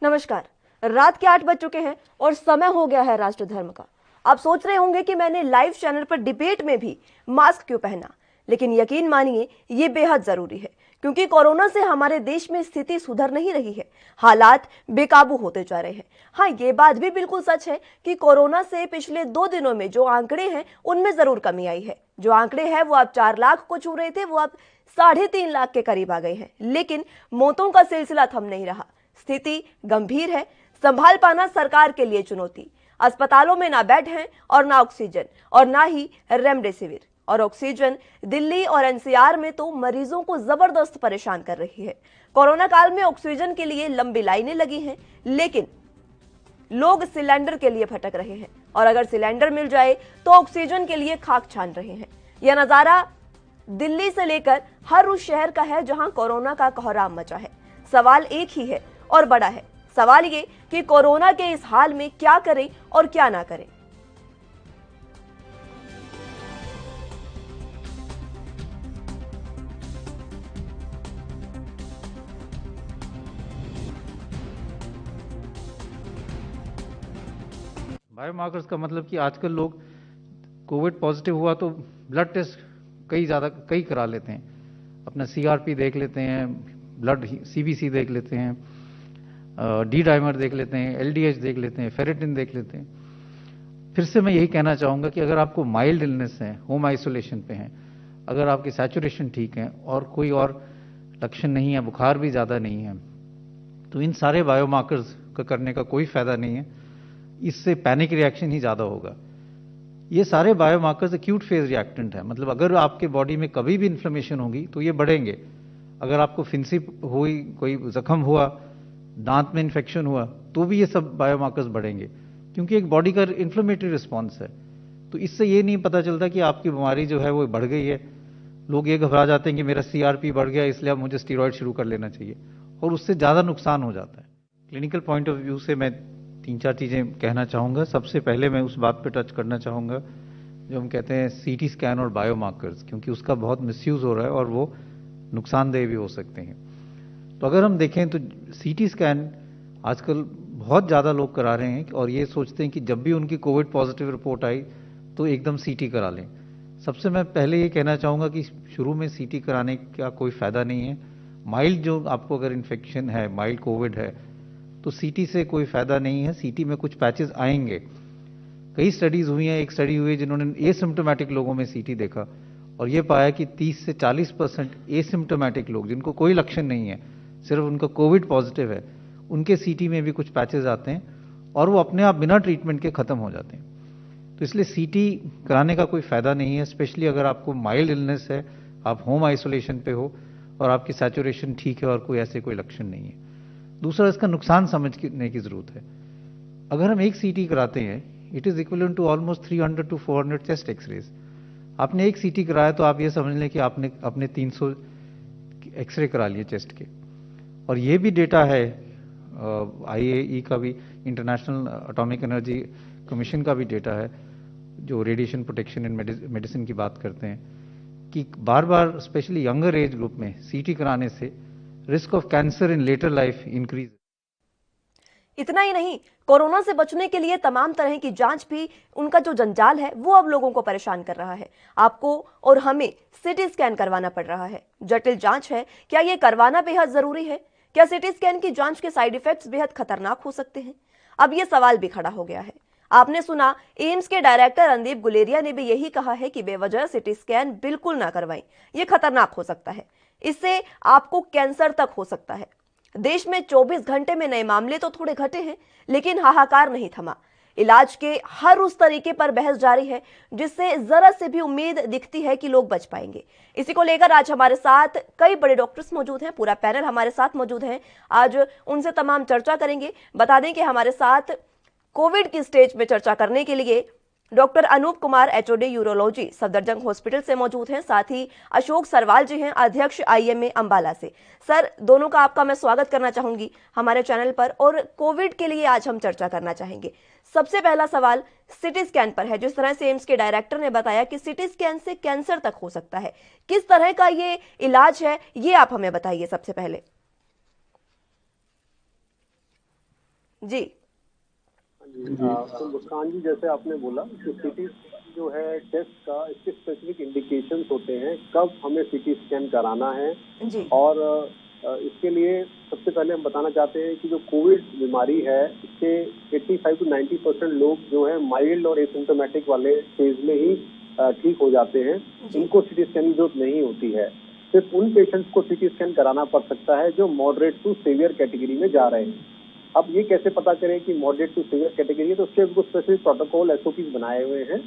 नमस्कार। रात के 8 बज चुके हैं और समय हो गया है राष्ट्र धर्म का। आप सोच रहे होंगे कि मैंने लाइव चैनल पर डिबेट में भी मास्क क्यों पहना, लेकिन यकीन मानिए ये बेहद जरूरी है, क्योंकि कोरोना से हमारे देश में स्थिति सुधर नहीं रही है, हालात बेकाबू होते जा रहे हैं। हाँ, ये बात भी बिल्कुल सच है कि कोरोना से पिछले 2 दिनों में जो आंकड़े हैं उनमें जरूर कमी आई है। जो आंकड़े हैं वो अब 4 लाख को छू रहे थे, वो अब 3.5 लाख के करीब आ गए हैं, लेकिन मौतों का सिलसिला थम नहीं रहा। स्थिति गंभीर है, संभाल पाना सरकार के लिए चुनौती। अस्पतालों में ना बेड हैं और ना ऑक्सीजन और ना ही रेमडेसिविर, और ऑक्सीजन दिल्ली और एनसीआर में तो मरीजों को जबरदस्त परेशान कर रही है। कोरोना काल में ऑक्सीजन के लिए लंबी लाइनें लगी हैं, लेकिन लोग सिलेंडर के लिए भटक रहे हैं, और अगर सिलेंडर मिल जाए तो ऑक्सीजन के लिए खाक छान रहे हैं। यह नजारा दिल्ली से लेकर हर उस शहर का है जहां कोरोना का कोहराम मचा है। सवाल एक ही है और बड़ा है। सवाल ये कि कोरोना के इस हाल में क्या करें और क्या ना करें। बायोमार्कर्स का मतलब कि आजकल लोग कोविड पॉजिटिव हुआ तो ब्लड टेस्ट कई करा लेते हैं। अपना सीआरपी देख लेते हैं, ब्लड सीबीसी देख लेते हैं, डी डाइमर देख लेते हैं, एलडीएच देख लेते हैं, फेरेटिन देख लेते हैं। फिर से मैं यही कहना चाहूँगा कि अगर आपको माइल्ड इलनेस है, होम आइसोलेशन पे हैं, अगर आपकी सैचुरेशन ठीक है और कोई और लक्षण नहीं है, बुखार भी ज़्यादा नहीं है, तो इन सारे बायोमार्कर्स का करने का कोई फायदा नहीं है। इससे पैनिक रिएक्शन ही ज़्यादा होगा। ये सारे बायोमार्कर्स एक्यूट फेज रिएक्टेंट है, मतलब अगर आपके बॉडी में कभी भी इन्फ्लेमेशन होगी तो ये बढ़ेंगे। अगर आपको फिंसी हुई, कोई जख्म हुआ, दांत में इन्फेक्शन हुआ, तो भी ये सब बायोमार्कर्स बढ़ेंगे, क्योंकि एक बॉडी का इन्फ्लेमेटरी रिस्पॉन्स है। तो इससे ये नहीं पता चलता कि आपकी बीमारी जो है वो बढ़ गई है। लोग ये घबरा जाते हैं कि मेरा सीआरपी बढ़ गया इसलिए अब मुझे स्टीरॉयड शुरू कर लेना चाहिए, और उससे ज़्यादा नुकसान हो जाता है। क्लिनिकल पॉइंट ऑफ व्यू से मैं 3-4 चीज़ें कहना चाहूँगा। सबसे पहले मैं उस बात पे टच करना चाहूँगा जो हम कहते हैं सीटी स्कैन और बायोमार्कर्स, क्योंकि उसका बहुत मिसयूज़ हो रहा है और वो नुकसानदेह भी हो सकते हैं। तो अगर हम देखें तो सीटी स्कैन आजकल बहुत ज़्यादा लोग करा रहे हैं, और ये सोचते हैं कि जब भी उनकी कोविड पॉजिटिव रिपोर्ट आई तो एकदम सीटी करा लें। सबसे मैं पहले ये कहना चाहूँगा कि शुरू में सीटी कराने का कोई फ़ायदा नहीं है। माइल्ड जो आपको अगर इन्फेक्शन है, माइल्ड कोविड है, तो सीटी से कोई फ़ायदा नहीं है। सीटी में कुछ पैचेस आएंगे। कई स्टडीज़ हुई हैं। एक स्टडी हुई है जिन्होंने एसिम्प्टोमेटिक लोगों में सीटी देखा, और ये पाया कि 30 से 40% एसिम्प्टोमेटिक लोग जिनको कोई लक्षण नहीं है, सिर्फ उनका कोविड पॉजिटिव है, उनके सीटी में भी कुछ पैचेस आते हैं और वो अपने आप बिना ट्रीटमेंट के ख़त्म हो जाते हैं। तो इसलिए सीटी कराने का कोई फ़ायदा नहीं है, स्पेशली अगर आपको माइल्ड इलनेस है, आप होम आइसोलेशन पे हो और आपकी सैचुरेशन ठीक है और कोई ऐसे कोई लक्षण नहीं है। दूसरा, इसका नुकसान समझने की ज़रूरत है। अगर हम एक सीटी कराते हैं, it is equivalent to almost 300 to 400 chest x rays. आपने एक सीटी कराया तो आप ये समझ लें कि आपने अपने 300 एक्सरे करा लिए चेस्ट के। और ये भी डेटा है, आईएई का भी, इंटरनेशनल एटॉमिक एनर्जी कमीशन का भी डेटा है, जो रेडिएशन प्रोटेक्शन इन मेडिसिन की बात करते हैं, कि बार बार स्पेशली यंगर एज ग्रुप में सीटी कराने से risk of cancer in later life increase. इतना ही नहीं, कोरोना से बचने के लिए तमाम तरह की जांच भी, उनका जो जंजाल है वो अब लोगों को परेशान कर रहा है। आपको और हमें सीटी स्कैन करवाना पड़ रहा है। जटिल जांच है, क्या ये करवाना बेहद जरूरी है? क्या सीटी स्कैन की जांच के साइड इफेक्ट्स बेहद खतरनाक हो सकते हैं? अब यह सवाल भी खड़ा हो गया है। आपने सुना, एम्स के डायरेक्टर रणदीप गुलेरिया ने भी यही कहा है कि बेवजह सीटी स्कैन बिल्कुल ना करवाएं, यह खतरनाक हो सकता है, इससे आपको कैंसर तक हो सकता है। देश में 24 घंटे में नए मामले तो थोड़े घटे हैं, लेकिन हाहाकार नहीं थमा। इलाज के हर उस तरीके पर बहस जारी है जिससे जरा से भी उम्मीद दिखती है कि लोग बच पाएंगे। इसी को लेकर आज हमारे साथ कई बड़े डॉक्टर्स मौजूद हैं, पूरा पैनल हमारे साथ मौजूद है। आज उनसे तमाम चर्चा करेंगे। बता दें कि हमारे साथ कोविड की स्टेज में चर्चा करने के लिए doctor Anup Kumar HOD urology Safdarjung hospital से मौजूद हैं, साथ ही अशोक सरवाल जी हैं, अध्यक्ष आईएमए अंबाला से। सर, दोनों का आपका मैं स्वागत करना चाहूंगी हमारे चैनल पर, और कोविड के लिए आज हम चर्चा करना चाहेंगे। सबसे पहला सवाल सीटी स्कैन पर है। जिस तरह से एम्स के डायरेक्टर ने बताया कि सीटी स्कैन से कैंसर तक हो सकता है, किस तरह का ये इलाज है, ये आप हमें बताइए सबसे पहले। जी तो मुस्कान जी, जैसे आपने बोला कि सीटी जो है टेस्ट का, इसके स्पेसिफिक इंडिकेशंस होते हैं कब हमें सीटी स्कैन कराना है। जी और इसके लिए सबसे पहले हम बताना चाहते हैं कि जो कोविड बीमारी है, इसके 85 to 90% लोग जो है माइल्ड और एसिम्टोमेटिक वाले फेज में ही ठीक हो जाते हैं। जी इनको सीटी स्कैन की जरूरत नहीं होती है। सिर्फ उन पेशेंट्स को सीटी स्कैन कराना पड़ सकता है जो मॉडरेट टू सीवियर कैटेगरी में जा रहे हैं। अब ये कैसे पता करें कि मॉडरेट टू सीवियर कैटेगरी है? तो उसके कुछ स्पेसिफिक प्रोटोकॉल एसओपीज बनाए हुए हैं।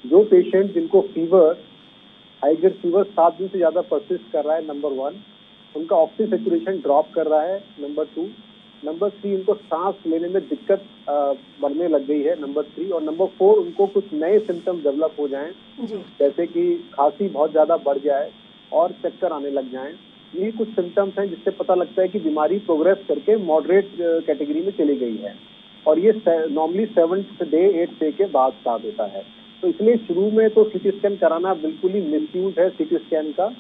जो पेशेंट जिनको फीवर, हाई ग्रेड फीवर 7 दिन से ज्यादा परसिस्ट कर रहा है, नंबर 1, उनका ऑक्सीजन सेचुरेशन ड्रॉप कर रहा है, नंबर 2, नंबर 3 उनको सांस लेने में दिक्कत बढ़ने लग गई है, नंबर 3, और नंबर 4 उनको कुछ नए सिम्टम्स डेवलप हो जाएं, जी जैसे कि खांसी बहुत ज्यादा बढ़ जाए और चक्कर आने लग जाएं। ये कुछ सिम्टम्स हैं जिससे पता लगता है कि बीमारी प्रोग्रेस करके मॉडरेट कैटेगरी में चली गई है। और ये normally 7th day 8th day के बाद स्टार्ट होता है। तो इसलिए शुरू में तो सीटी स्कैन कराना बिल्कुल ही मिसयूज है सीटी स्कैन का।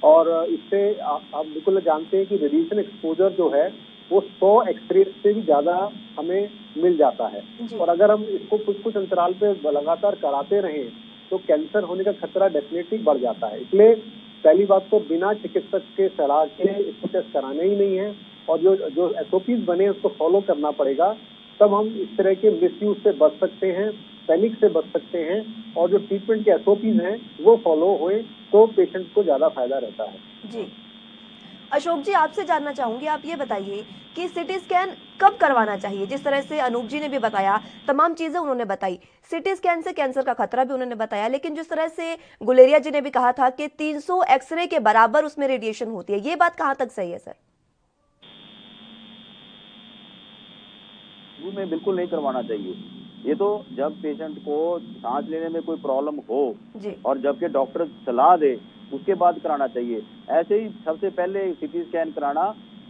और इससे आप बिल्कुल जानते हैं कि रेडिएशन एक्सपोजर जो है वो 100 एक्सरे से भी ज्यादा हमें मिल जाता है। जी और अगर हम इसको कुछ कुछ अंतराल पे लगातार कराते रहें तो कैंसर होने का खतरा डेफिनेटली बढ़ जाता है। इसलिए पहली बात तो बिना चिकित्सक के सलाह के इसको टेस्ट कराना ही नहीं है, और जो जो एसओपीज बने उसको फॉलो करना पड़ेगा। तब हम इस तरह के मिसयूज से बच सकते हैं, पैनिक से बच सकते हैं, और जो ट्रीटमेंट के एसओपीज हैं वो फॉलो हुए तो पेशेंट को ज्यादा फायदा रहता है। जी अशोक जी, आपसे जानना चाहूंगी, आप ये बताइए कि सीटी स्कैन कब करवाना चाहिए? जिस तरह से अनूप जी ने भी बताया, तमाम चीजें उन्होंने बताई, सीटी स्कैन से कैंसर का खतरा भी उन्होंने बताया, लेकिन जिस तरह से गुलेरिया जी ने भी कहा था कि 300 एक्सरे के बराबर उसमें रेडिएशन होती है, ये बात कहां तक सही है सर? शुरू में बिल्कुल नहीं करवाना चाहिए। ये तो जब पेशेंट को सांस लेने में कोई प्रॉब्लम हो जी और जबकि डॉक्टर सलाह दे उसके बाद कराना चाहिए। ऐसे ही सबसे पहले सीटी स्कैन कराना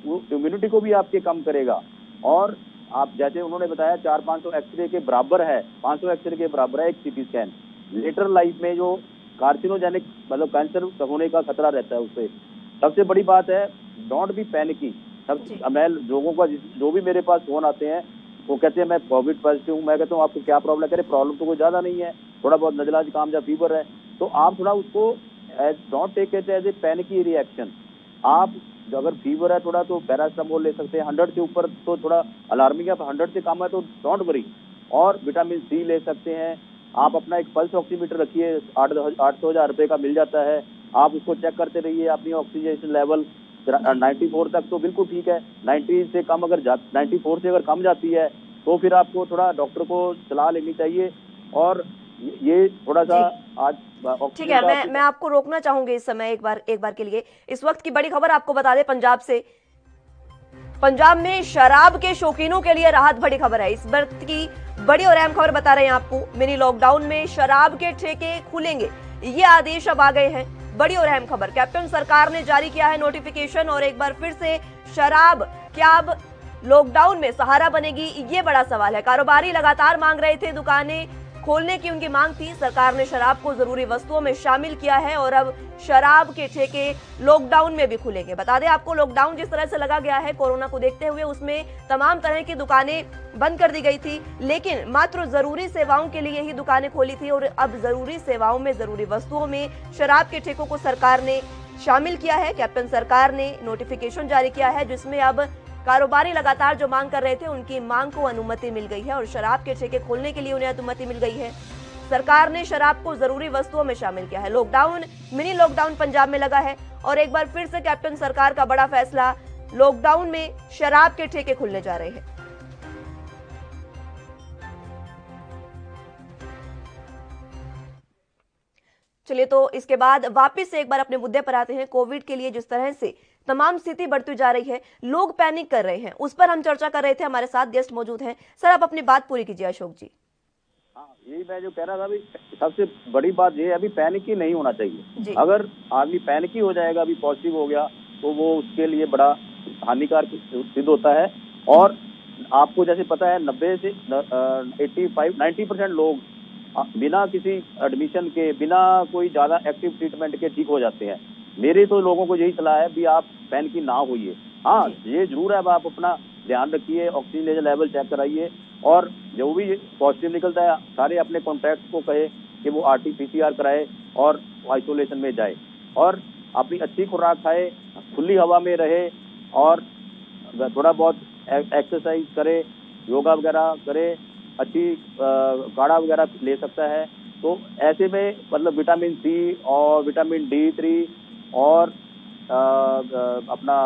वो इम्यूनिटी को भी आपके कम करेगा। और आप जैसे उन्होंने बताया 400-500 एक्सरे के बराबर है, 500 एक्सरे के बराबर है एक सीटी स्कैन। लेटर लाइफ में जो कार्सिनोजेनिक मतलब कैंसर होने का खतरा रहता है उससे। सबसे बड़ी बात है, डोंट बी पैनिकी। मैं लोगों का जो भी मेरे पास फोन आते हैं वो कहते हैं मैं कोविड पॉजिटिव हूँ। मैं कहता हूँ आपको क्या प्रॉब्लम है? प्रॉब्लम तो कोई ज्यादा नहीं है, थोड़ा बहुत नजला जुकाम या फीवर है। तो आप थोड़ा उसको don't take it as a panicky reaction. आप अगर फीवर है थोड़ा तो पैरासिटामोल ले सकते हैं, 100 से ऊपर तो थोड़ा अलार्मिंग है, 100 से कम है तो डोंट वरी। और विटामिन सी ले सकते हैं। आप अपना एक पल्स ऑक्सीमीटर रखिए, 800-1000 रुपए का मिल जाता है। आप उसको चेक करते रहिए अपनी ऑक्सीजन लेवल 94 तक तो बिल्कुल ठीक है। 90 से कम अगर 94 से अगर कम जाती है तो फिर आपको थोड़ा डॉक्टर को सलाह लेनी चाहिए। और ये थोड़ा सा आज ठीक है, मैं आपको रोकना चाहूंगी इस समय एक बार के लिए। इस वक्त की बड़ी खबर आपको बता दें पंजाब से। पंजाब में शराब के शौकीनों के लिए राहत भरी खबर है। इस वक्त की बड़ी और अहम खबर बता रहे हैं आपको। मिनी लॉकडाउन में शराब के ठेके खुलेंगे, ये आदेश अब आ गए हैं। बड़ी और अहम खबर, कैप्टन सरकार ने जारी किया है नोटिफिकेशन, और एक बार फिर से शराब क्या अब लॉकडाउन में सहारा बनेगी, ये बड़ा सवाल है। कारोबारी लगातार मांग रहे थे, दुकानें खोलने की उनकी मांग थी। सरकार ने शराब को जरूरी वस्तुओं में शामिल किया है और अब शराब के ठेके लॉकडाउन में भी खुलेंगे। बता दें आपको, लॉकडाउन जिस तरह से लगा गया है कोरोना को देखते हुए, उसमें तमाम तरह की दुकानें बंद कर दी गई थी, लेकिन मात्र जरूरी सेवाओं के लिए ही दुकानें खोली थी। और अब जरूरी सेवाओं में, जरूरी वस्तुओं में शराब के ठेकों को सरकार ने शामिल किया है। कैप्टन सरकार ने नोटिफिकेशन जारी किया है जिसमें अब कारोबारी लगातार जो मांग कर रहे थे उनकी मांग को अनुमति मिल गई है और शराब के ठेके खोलने के लिए उन्हें अनुमति मिल गई है। सरकार ने शराब को जरूरी वस्तुओं में शामिल किया है। लॉकडाउन, मिनी लॉकडाउन पंजाब में लगा है और एक बार फिर से कैप्टन सरकार का बड़ा फैसला, लॉकडाउन में शराब के ठेके खुलने जा रहे हैं। चलिए, तो इसके बाद वापस से एक बार अपने मुद्दे पर आते हैं। कोविड के लिए जिस तरह से तमाम स्थिति बढ़ती जा रही है, लोग पैनिक कर रहे हैं, उस पर हम चर्चा कर रहे थे। हमारे साथ गेस्ट मौजूद हैं। सर, आप अपनी बात पूरी कीजिए। अशोक जी। हाँ, यही मैं जो कह रहा था अभी, सबसे बड़ी बात ये है अभी पैनिक ही नहीं होना चाहिए। अगर आदमी पैनिक ही हो जाएगा, अभी पॉजिटिव हो गया, तो वो उसके लिए बड़ा हानिकारक सिद्ध होता है। और आपको जैसे पता है 90 से 85-90% लोग बिना किसी एडमिशन के, बिना कोई ज्यादा एक्टिव ट्रीटमेंट के ठीक हो जाते हैं। मेरे तो लोगों को यही सलाह है भी आप पैनिक ना होइए। हाँ, ये जरूर है, अब आप अपना ध्यान रखिए, ऑक्सीजन लेवल चेक कराइए, और जो भी पॉजिटिव निकलता है सारे अपने कॉन्टैक्ट को कहे कि वो RT-PCR कराए और आइसोलेशन में जाए, और अपनी अच्छी खुराक खाए, खुली हवा में रहे, और थोड़ा बहुत एक्सरसाइज करे, योगा वगैरह करे, अच्छी काढ़ा वगैरह ले सकता है। तो ऐसे में मतलब विटामिन सी और विटामिन D3 और अपना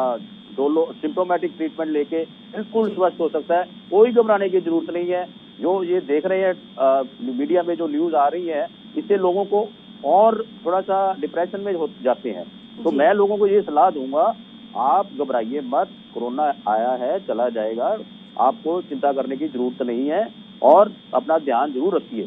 डोलो सिम्प्टोमेटिक ट्रीटमेंट लेके बिल्कुल स्वस्थ हो सकता है। कोई घबराने की जरूरत नहीं है। जो ये देख रहे हैं मीडिया में जो न्यूज आ रही है, इससे लोगों को और थोड़ा सा डिप्रेशन में हो जाते हैं। तो मैं लोगों को ये सलाह दूंगा, आप घबराइए मत, कोरोना आया है चला जाएगा, आपको चिंता करने की जरूरत नहीं है, और अपना ध्यान जरूर रखिए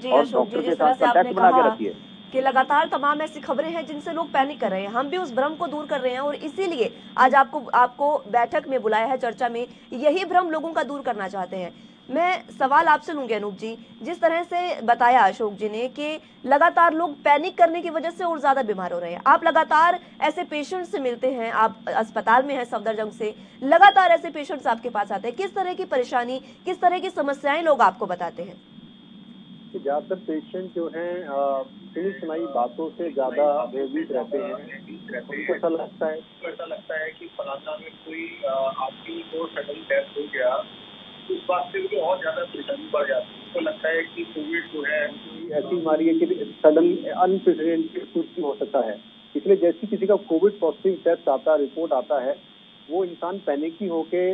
और डॉक्टर के साथ कॉन्टैक्ट बना के रखिए। कि लगातार तमाम ऐसी खबरें हैं जिनसे लोग पैनिक कर रहे हैं, हम भी उस भ्रम को दूर कर रहे हैं, और इसीलिए आज आपको बैठक में बुलाया है, चर्चा में यही भ्रम लोगों का दूर करना चाहते हैं। मैं सवाल आपसे लूंगी अनूप जी, जिस तरह से बताया अशोक जी ने कि लगातार लोग पैनिक करने की वजह से और ज्यादा बीमार हो रहे हैं, आप लगातार ऐसे पेशेंट्स से मिलते हैं, आप अस्पताल में हैं सफदरजंग से, लगातार ऐसे पेशेंट्स आपके पास आते हैं, किस तरह की परेशानी, किस तरह की समस्याएं लोग आपको बताते हैं? ज्यादातर पेशेंट जो हैं सुनी सुनाई बातों से ज्यादा भयभीत रहते हैं। उनको ऐसा लगता है कि फलाना में कोई आपकी को सडन डेथ हो गया, उस बात से उनको और ज्यादा परेशानी बढ़ जाती है। उनको लगता है कि कोविड जो है ऐसी बीमारी है कि सडन अनप्रेसिडेंटेड कुछ भी हो सकता है। इसलिए जैसे किसी का कोविड पॉजिटिव टेस्ट आता है, रिपोर्ट आता है, वो इंसान पैनिकी होके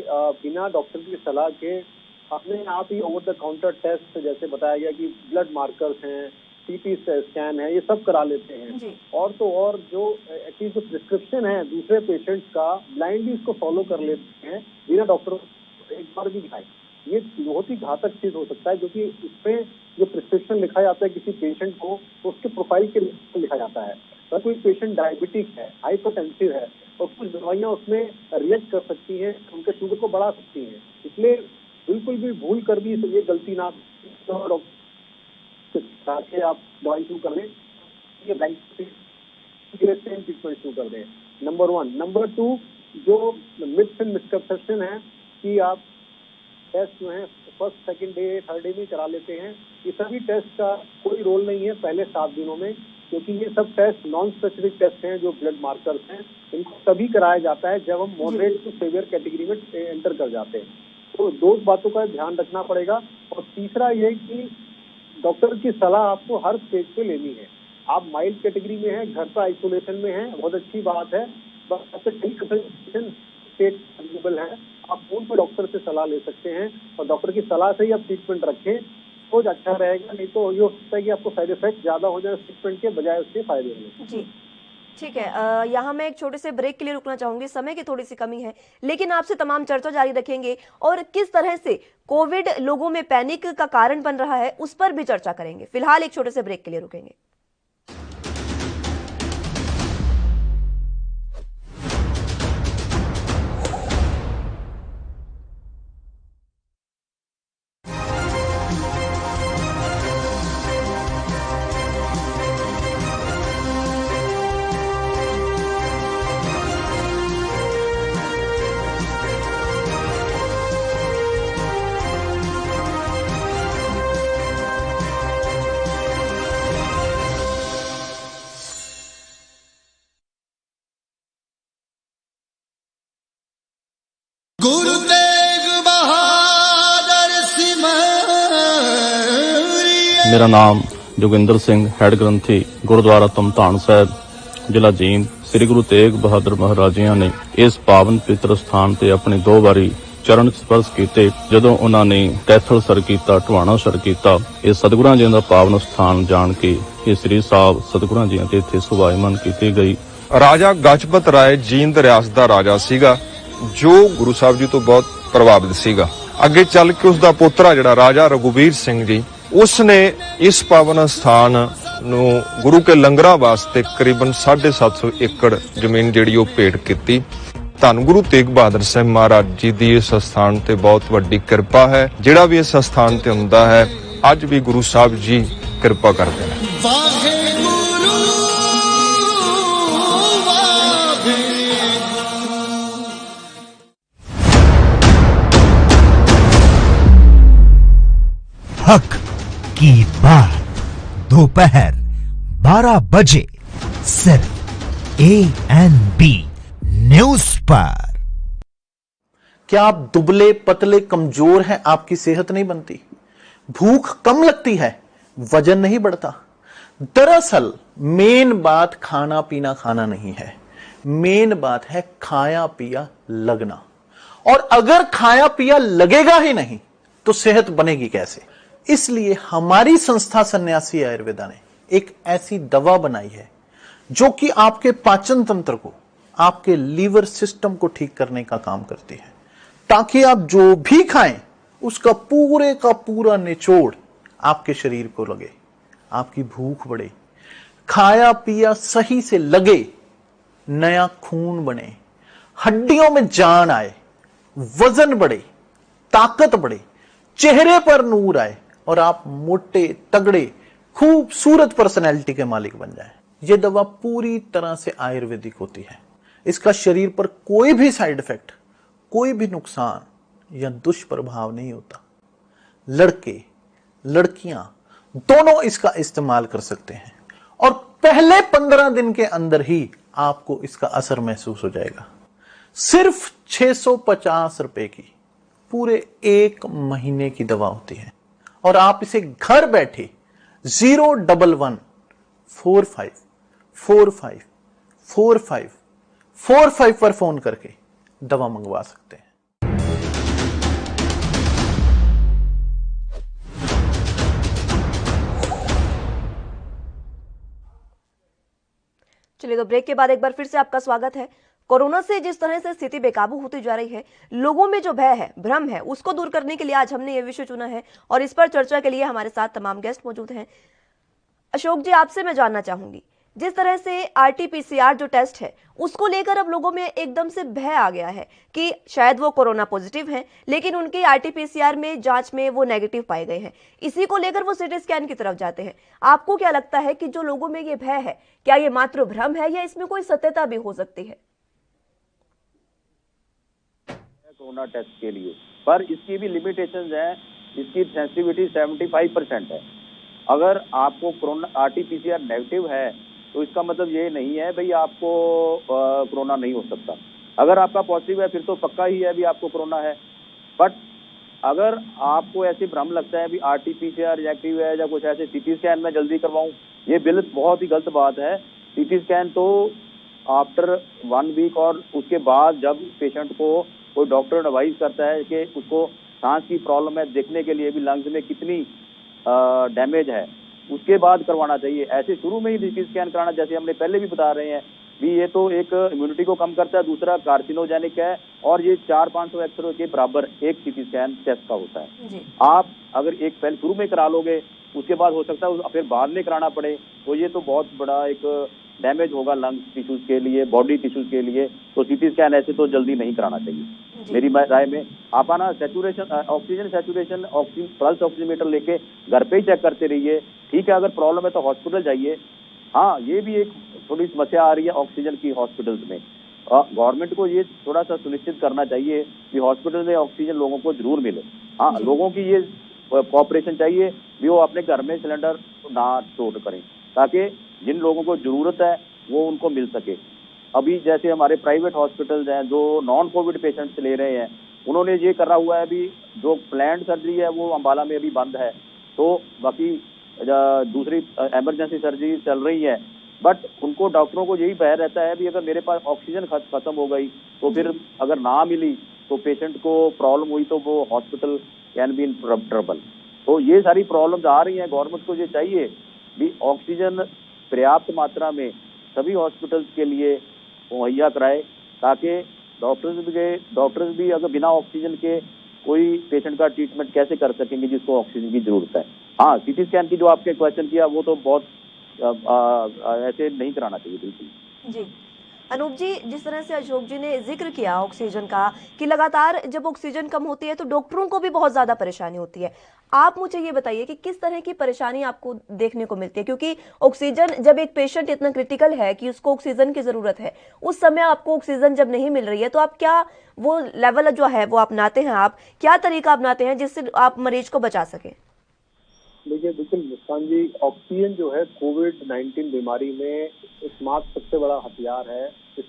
बिना डॉक्टर की सलाह के अपने आप ही ओवर द काउंटर टेस्ट, जैसे बताया गया कि ब्लड मार्कर्स हैं, CT स्कैन है, ये सब करा लेते हैं। और तो और जो एटलीस्ट जो प्रिस्क्रिप्शन है दूसरे पेशेंट्स का, ब्लाइंडली उसको फॉलो कर लेते हैं बिना डॉक्टर एक बार भी दिखाए। ये बहुत ही घातक चीज हो सकता है, क्योंकि इसमें जो प्रिस्क्रिप्शन लिखा जाता है किसी पेशेंट को, तो उसके प्रोफाइल के लिए लिखा जाता है। अगर कोई पेशेंट डायबिटिक है, हाइपरटेंसिव है, और कुछ दवाइयां उसमें रिएक्ट कर सकती हैं, उनके शुगर को बढ़ा सकती हैं। इसलिए बिल्कुल भी भूल कर भी ये गलती ना के आप दवाई शुरू कर लें, ये ट्रीटमेंट शुरू कर दें, नंबर 1। नंबर 2, जो मिथ्स एंड मिसकंसेप्शन है कि आप टेस्ट जो है first, second day, third day में करा लेते हैं, ये सभी टेस्ट का कोई रोल नहीं है पहले 7 दिनों में, क्योंकि ये सब टेस्ट नॉन स्पेसिफिक टेस्ट हैं। जो ब्लड मार्कर्स हैं इनको तभी कराया जाता है जब हम मॉडरेट टू सीवियर कैटेगरी में एंटर कर जाते हैं। तो 2 बातों का ध्यान रखना पड़ेगा। और तीसरा ये कि डॉक्टर की सलाह आपको हर स्टेज पे लेनी है। आप माइल्ड कैटेगरी में हैं, घर पर आइसोलेशन में हैं, बहुत अच्छी बात है, बस टेलीकंसल्टेशन स्टेट अवेलेबल है, आप फोन पर डॉक्टर से सलाह ले सकते हैं, और डॉक्टर की सलाह से ही आप ट्रीटमेंट रखें तो अच्छा रहेगा। नहीं तो ये हो सकता है कि आपको साइड इफेक्ट ज्यादा हो जाए ट्रीटमेंट के बजाय उसके फायदे होंगे। जी ठीक है, यहाँ मैं एक छोटे से ब्रेक के लिए रुकना चाहूंगी, समय की थोड़ी सी कमी है, लेकिन आपसे तमाम चर्चा जारी रखेंगे और किस तरह से कोविड लोगों में पैनिक का कारण बन रहा है उस पर भी चर्चा करेंगे। फिलहाल एक छोटे से ब्रेक के लिए रुकेंगे। गुरु तेग बहादुर सिमरिया। मेरा नाम जोगिंदर सिंह, हेड ग्रंथी गुरुद्वारा तमतान साहब, ਜ਼ਿਲ੍ਹਾ ਜੀਂਦ। ਸ੍ਰੀ ਗੁਰੂ ਤੇਗ ਬਹਾਦਰ ਮਹਾਰਾਜ ਜੀਆਂ ਨੇ ਇਸ ਪਾਵਨ ਪਵਿੱਤਰ ਸਥਾਨ ਤੇ ਆਪਣੇ 2 ਵਾਰੀ ਚਰਨ ਸਪਰਸ਼ ਕੀਤੇ। ਜਦੋਂ ਉਹਨਾਂ ਨੇ ਕੈਥਲ ਸਰ ਕੀਤਾ, ਢਵਾਣਾ ਸਰ ਕੀਤਾ, ਇਹ ਸਤਿਗੁਰਾਂ ਜੀ ਦਾ ਪਾਵਨ ਸਥਾਨ ਜਾਣ ਕੇ ਇਹ ਸ੍ਰੀ ਸਾਹਿਬ ਸਤਿਗੁਰਾਂ ਜੀ ਤੇ ਇੱਥੇ ਸੁਭਾਇਮਾਨ ਕੀਤੀ ਗਈ। ਰਾਜਾ ਗਜਪਤ ਰਾਏ ਜੀਂਦ ਰਿਆਸਤ ਦਾ ਰਾਜਾ ਸੀਗਾ, ਜੋ ਗੁਰੂ ਸਾਹਿਬ ਜੀ ਤੋਂ ਬਹੁਤ ਪ੍ਰਭਾਵਿਤ ਸੀਗਾ। ਅੱਗੇ ਚੱਲ ਕੇ ਉਸ ਦਾ ਪੋਤਰਾ ਜਿਹੜਾ ਰਾਜਾ ਰਘੁਵੀਰ ਸਿੰਘ ਜੀ, ਉਸ ਨੇ ਇਸ ਪਾਵਨ ਸਥਾਨ ਨੂੰ ਗੁਰੂ ਕੇ ਲੰਗਰਾਂ ਵਾਸਤੇ ਕਰੀਬਨ 750 ਏਕੜ ਜ਼ਮੀਨ ਜਿਹੜੀ ਉਹ ਭੇਟ ਕੀਤੀ। ਧੰਨ ਗੁਰੂ ਤੇਗ ਬਹਾਦਰ ਸਾਹਿਬ ਮਹਾਰਾਜ ਜੀ ਦੀ ਇਸ ਸਥਾਨ ਤੇ ਬਹੁਤ ਵੱਡੀ ਕਿਰਪਾ ਹੈ। ਜਿਹੜਾ ਵੀ ਇਸ ਸਥਾਨ ਤੇ ਹੁੰਦਾ ਹੈ, ਅੱਜ ਵੀ ਗੁਰੂ ਸਾਹਿਬ ਜੀ ਕਿਰਪਾ ਕਰਦੇ ਨੇ। हक की बात दोपहर 12 बजे सिर्फ ANB न्यूज पर। क्या आप दुबले पतले कमजोर हैं? आपकी सेहत नहीं बनती, भूख कम लगती है, वजन नहीं बढ़ता? दरअसल मेन बात खाना पीना खाना नहीं है, मेन बात है खाया पिया लगना। और अगर खाया पिया लगेगा ही नहीं तो सेहत बनेगी कैसे? इसलिए हमारी संस्था सन्यासी आयुर्वेदा ने एक ऐसी दवा बनाई है जो कि आपके पाचन तंत्र को, आपके लीवर सिस्टम को ठीक करने का काम करती है, ताकि आप जो भी खाएं उसका पूरे का पूरा निचोड़ आपके शरीर को लगे, आपकी भूख बढ़े, खाया पिया सही से लगे, नया खून बने, हड्डियों में जान आए, वजन बढ़े, ताकत बढ़े, चेहरे पर नूर आए और आप मोटे तगड़े खूबसूरत पर्सनैलिटी के मालिक बन जाएं। यह दवा पूरी तरह से आयुर्वेदिक होती है। इसका शरीर पर कोई भी साइड इफेक्ट, कोई भी नुकसान या दुष्प्रभाव नहीं होता। लड़के लड़कियां दोनों इसका इस्तेमाल कर सकते हैं और पहले 15 दिन के अंदर ही आपको इसका असर महसूस हो जाएगा। सिर्फ 650 रुपए की पूरे 1 महीने की दवा होती है और आप इसे घर बैठे 01145454545 पर फोन करके दवा मंगवा सकते हैं। चलिए, तो ब्रेक के बाद एक बार फिर से आपका स्वागत है। कोरोना से जिस तरह से स्थिति बेकाबू होती जा रही है, लोगों में जो भय है, भ्रम है, उसको दूर करने के लिए आज हमने ये विषय चुना है और इस पर चर्चा के लिए हमारे साथ तमाम गेस्ट मौजूद हैं। अशोक जी, आपसे मैं जानना चाहूंगी, जिस तरह से RT-PCR जो टेस्ट है उसको लेकर अब लोगों में एकदम से भय आ गया है कि शायद वो कोरोना पॉजिटिव हैं, लेकिन उनके RT-PCR में जांच में वो नेगेटिव पाए गए हैं। इसी को लेकर वो सिटी स्कैन की तरफ जाते हैं। आपको क्या लगता है कि जो लोगों में ये भय है, क्या ये मात्र भ्रम है या इसमें कोई सत्यता भी हो सकती है? कोरोना टेस्ट के लिए, पर इसकी भी लिमिटेशंस हैं। इसकी सेंसिटिविटी 75% है। अगर आपको कोरोना RT-PCR नेगेटिव है तो इसका मतलब ये नहीं है भाई आपको कोरोना नहीं हो सकता। अगर आपका पॉजिटिव है फिर तो पक्का ही है भी आपको कोरोना है। बट अगर आपको ऐसे भ्रम लगता है भी RT-PCR नेगेटिव है या कुछ ऐसे, CT स्कैन में जल्दी करवाऊं, ये बहुत ही गलत बात है। CT स्कैन तो आफ्टर 1 वीक और उसके बाद जब पेशेंट को कोई डॉक्टर एडवाइस करता है कि उसको सांस की प्रॉब्लम है, देखने के लिए भी लंग्स में कितनी डैमेज है, उसके बाद करवाना चाहिए। ऐसे शुरू में ही CT स्कैन कराना, जैसे हमने पहले भी बता रहे हैं भी, ये तो एक इम्यूनिटी को कम करता है, दूसरा कार्सिनोजेनिक है और ये 400-500 एक्सरे के बराबर एक CT स्कैन चेस्ट का होता है। आप अगर एक पहले शुरू में करा लोगे, उसके बाद हो सकता है फिर बाद में कराना पड़े, तो ये तो बहुत बड़ा एक डैमेज होगा लंग्स टिश्यूज के लिए, बॉडी टिश्यूज के लिए। तो CT स्कैन ऐसे तो जल्दी नहीं कराना चाहिए मेरी राय में। आप आना saturation, oxygen saturation, pulse oximeter लेके घर पे ही चेक करते रहिए। ठीक है, अगर प्रॉब्लम है तो हॉस्पिटल जाइए। हाँ, ये भी एक थोड़ी समस्या आ रही है ऑक्सीजन की हॉस्पिटल्स में। गवर्नमेंट को ये थोड़ा सा सुनिश्चित करना चाहिए कि हॉस्पिटल में ऑक्सीजन लोगों को जरूर मिले। हाँ, लोगों की ये कोऑपरेशन चाहिए भी वो अपने घर में सिलेंडर ना स्टोर करें, ताकि जिन लोगों को जरूरत है वो उनको मिल सके। अभी जैसे हमारे प्राइवेट हॉस्पिटल्स हैं जो नॉन कोविड पेशेंट्स ले रहे हैं, उन्होंने ये करा हुआ है, अभी जो प्लान्ड सर्जरी है वो अंबाला में अभी बंद है, तो बाकी दूसरी इमरजेंसी सर्जरी चल रही है। बट उनको, डॉक्टरों को यही भय रहता है भी अगर मेरे पास ऑक्सीजन खत्म हो गई तो फिर अगर ना मिली तो पेशेंट को प्रॉब्लम हुई तो वो hospital can be in trouble. तो ये सारी प्रॉब्लम्स आ रही हैं। गवर्नमेंट को ये चाहिए भी ऑक्सीजन पर्याप्त मात्रा में सभी हॉस्पिटल्स के लिए मुहैया कराए, ताकि डॉक्टर्स भी अगर बिना ऑक्सीजन के कोई पेशेंट का ट्रीटमेंट कैसे कर सकेंगे जिसको ऑक्सीजन की जरूरत है। हाँ, CT स्कैन की जो आपके क्वेश्चन किया वो तो बहुत ऐसे नहीं कराना चाहिए बिल्कुल। जी अनूप जी, जिस तरह से अशोक जी ने जिक्र किया ऑक्सीजन का कि लगातार जब ऑक्सीजन कम होती है तो डॉक्टरों को भी बहुत ज्यादा परेशानी होती है, आप मुझे ये बताइए कि किस तरह की परेशानी आपको देखने को मिलती है? क्योंकि ऑक्सीजन, जब एक पेशेंट इतना क्रिटिकल है कि उसको ऑक्सीजन की जरूरत है, उस समय आपको ऑक्सीजन जब नहीं मिल रही है तो आप क्या वो लेवल जो है वो अपनाते हैं, आप क्या तरीका अपनाते हैं जिससे आप मरीज को बचा सकें? देखिए बिल्कुल मुस्कान जी, ऑक्सीजन जो है कोविड-19 बीमारी में एकमात्र सबसे बड़ा हथियार है इस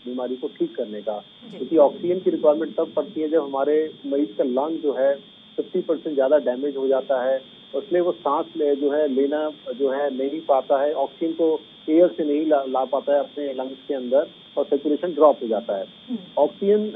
बीमारी को ठीक करने का। क्योंकि ऑक्सीजन की रिक्वायरमेंट तब पड़ती है जब हमारे मरीज का लंग जो है 50% ज्यादा डैमेज हो जाता है, इसलिए वो सांस लेना जो है नहीं पाता है, ऑक्सीजन को एयर से नहीं ला पाता है अपने लंग्स के अंदर और सर्कुलेशन ड्रॉप हो जाता है। ऑक्सीजन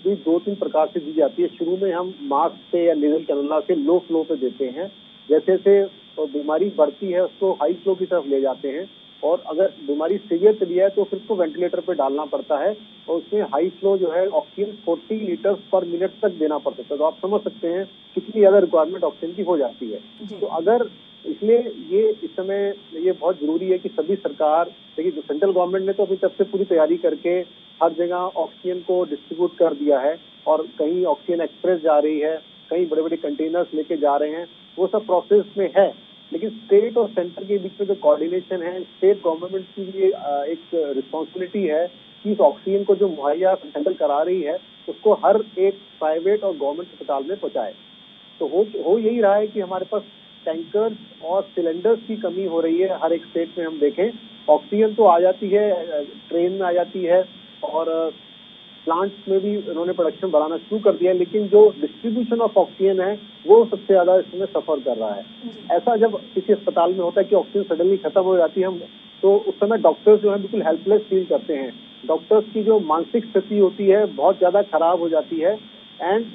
भी 2-3 प्रकार से दी जाती है। शुरू में हम मास्क से या नेजल कैनुला से लो फ्लो पे देते हैं, जैसे जैसे बीमारी बढ़ती है उसको हाई फ्लो की तरफ ले जाते हैं, और अगर बीमारी सीवियर चली है तो फिर उसको वेंटिलेटर पे डालना पड़ता है, और उसमें हाई फ्लो जो है ऑक्सीजन 40 लीटर पर मिनट तक देना पड़ता है। तो आप समझ सकते हैं कितनी ज्यादा रिक्वायरमेंट ऑक्सीजन की हो जाती है। तो अगर इसलिए ये इस समय ये बहुत जरूरी है कि सभी सरकार, देखिए सेंट्रल गवर्नमेंट ने तो अभी तक से पूरी तैयारी करके हर जगह ऑक्सीजन को डिस्ट्रीब्यूट कर दिया है, और कहीं ऑक्सीजन एक्सप्रेस जा रही है, कहीं बड़े बड़े कंटेनर्स लेके जा रहे हैं, वो सब प्रोसेस में है। लेकिन स्टेट और सेंटर के बीच में जो कोऑर्डिनेशन है, स्टेट गवर्नमेंट की भी एक रिस्पॉन्सिबिलिटी है कि इस ऑक्सीजन को जो मुहैया सेंट्रल करा रही है उसको हर एक प्राइवेट और गवर्नमेंट अस्पताल में पहुंचाए। तो हो यही रहा है कि हमारे पास टैंकर्स और सिलेंडर्स की कमी हो रही है। हर एक स्टेट में हम देखें ऑक्सीजन तो आ जाती है, ट्रेन में आ जाती है, और प्लांट्स में भी उन्होंने प्रोडक्शन बढ़ाना शुरू कर दिया है, लेकिन जो डिस्ट्रीब्यूशन ऑफ ऑक्सीजन है वो सबसे ज्यादा इसमें सफर कर रहा है। ऐसा जब किसी अस्पताल में होता है कि ऑक्सीजन सडनली खत्म हो जाती है, हम तो उस समय डॉक्टर्स जो है बिल्कुल हेल्पलेस फील करते हैं। डॉक्टर्स की जो मानसिक स्थिति होती है बहुत ज्यादा खराब हो जाती है, एंड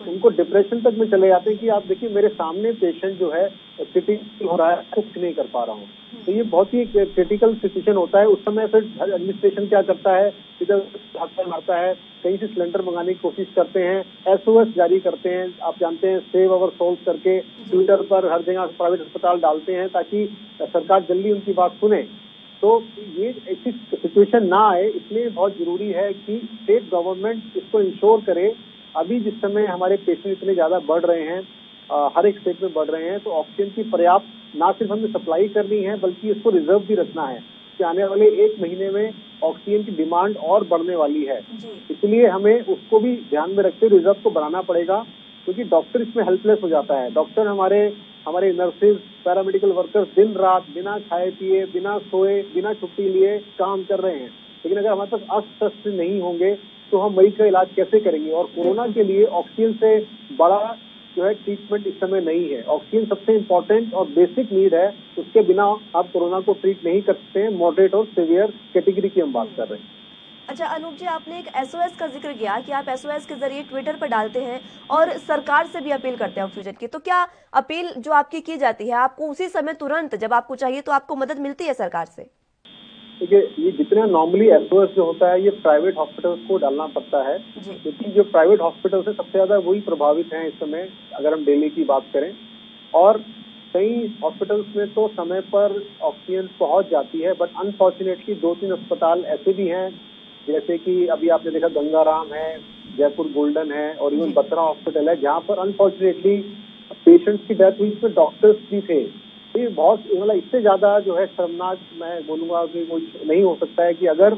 उनको डिप्रेशन तक में चले जाते हैं कि आप देखिए मेरे सामने पेशेंट जो है क्रिटिकल हो रहा है, कुछ नहीं कर पा रहा हूँ। तो ये बहुत ही क्रिटिकल सिचुएशन होता है। उस समय फिर एडमिनिस्ट्रेशन क्या करता है, इधर हाथ मारता है, कहीं से सिलेंडर मंगाने की कोशिश करते हैं, SOS जारी करते हैं, आप जानते हैं सेव अवर सोल्स करके ट्विटर पर हर जगह प्राइवेट अस्पताल डालते हैं ताकि सरकार जल्दी उनकी बात सुने। तो ये ऐसी सिचुएशन ना आए, इसलिए बहुत जरूरी है कि स्टेट गवर्नमेंट इसको इंश्योर करे। अभी जिस समय हमारे पेशेंट इतने ज्यादा बढ़ रहे हैं, हर एक स्टेट में बढ़ रहे हैं, तो ऑक्सीजन की पर्याप्त ना सिर्फ हमें सप्लाई करनी है बल्कि इसको रिजर्व भी रखना है कि आने वाले 1 महीने में ऑक्सीजन की डिमांड और बढ़ने वाली है। इसलिए हमें उसको भी ध्यान में रखते हुए रिजर्व को बढ़ाना पड़ेगा, क्योंकि डॉक्टर इसमें हेल्पलेस हो जाता है। डॉक्टर हमारे नर्सेज, पैरामेडिकल वर्कर्स दिन रात बिना खाए पिए, बिना सोए, बिना छुट्टी लिए काम कर रहे हैं, लेकिन अगर हमारे पास अस्त्र नहीं होंगे तो हम मरीज का इलाज कैसे करेंगे। और कोरोना के लिए ऑक्सीजन से बड़ा जो है ट्रीटमेंट इस समय नहीं है। ऑक्सीजन सबसे इम्पोर्टेंट और बेसिक नीड है, उसके बिना आप कोरोना को ट्रीट नहीं कर सकते हैं। मॉडरेट और सीवियर कैटेगरी की हम बात कर रहे हैं। अच्छा अनूप जी, आपने एक SOS का जिक्र किया कि आप SOS के जरिए ट्विटर पर डालते हैं और सरकार से भी अपील करते हैं ऑक्सीजन की, तो क्या अपील जो आपकी की जाती है आपको उसी समय तुरंत जब आपको चाहिए तो आपको मदद मिलती है सरकार से? देखिए ये जितना नॉर्मली SOS जो होता है ये प्राइवेट हॉस्पिटल्स को डालना पड़ता है, क्योंकि जो प्राइवेट हॉस्पिटल्स है सबसे ज्यादा वही प्रभावित हैं इस समय, अगर हम दिल्ली की बात करें। और कई हॉस्पिटल्स में तो समय पर ऑक्सीजन पहुंच जाती है, बट अनफॉर्चुनेटली 2-3 अस्पताल ऐसे भी हैं, जैसे कि अभी आपने देखा गंगाराम है, जयपुर गोल्डन है, और इवन बत्रा हॉस्पिटल है, जहाँ पर अनफॉर्चुनेटली पेशेंट्स की डेथ हुई, इसमें डॉक्टर्स भी थे। ये बहुत मतलब इससे ज्यादा जो है शर्मनाक मैं बोलूंगा कि कुछ नहीं हो सकता है कि अगर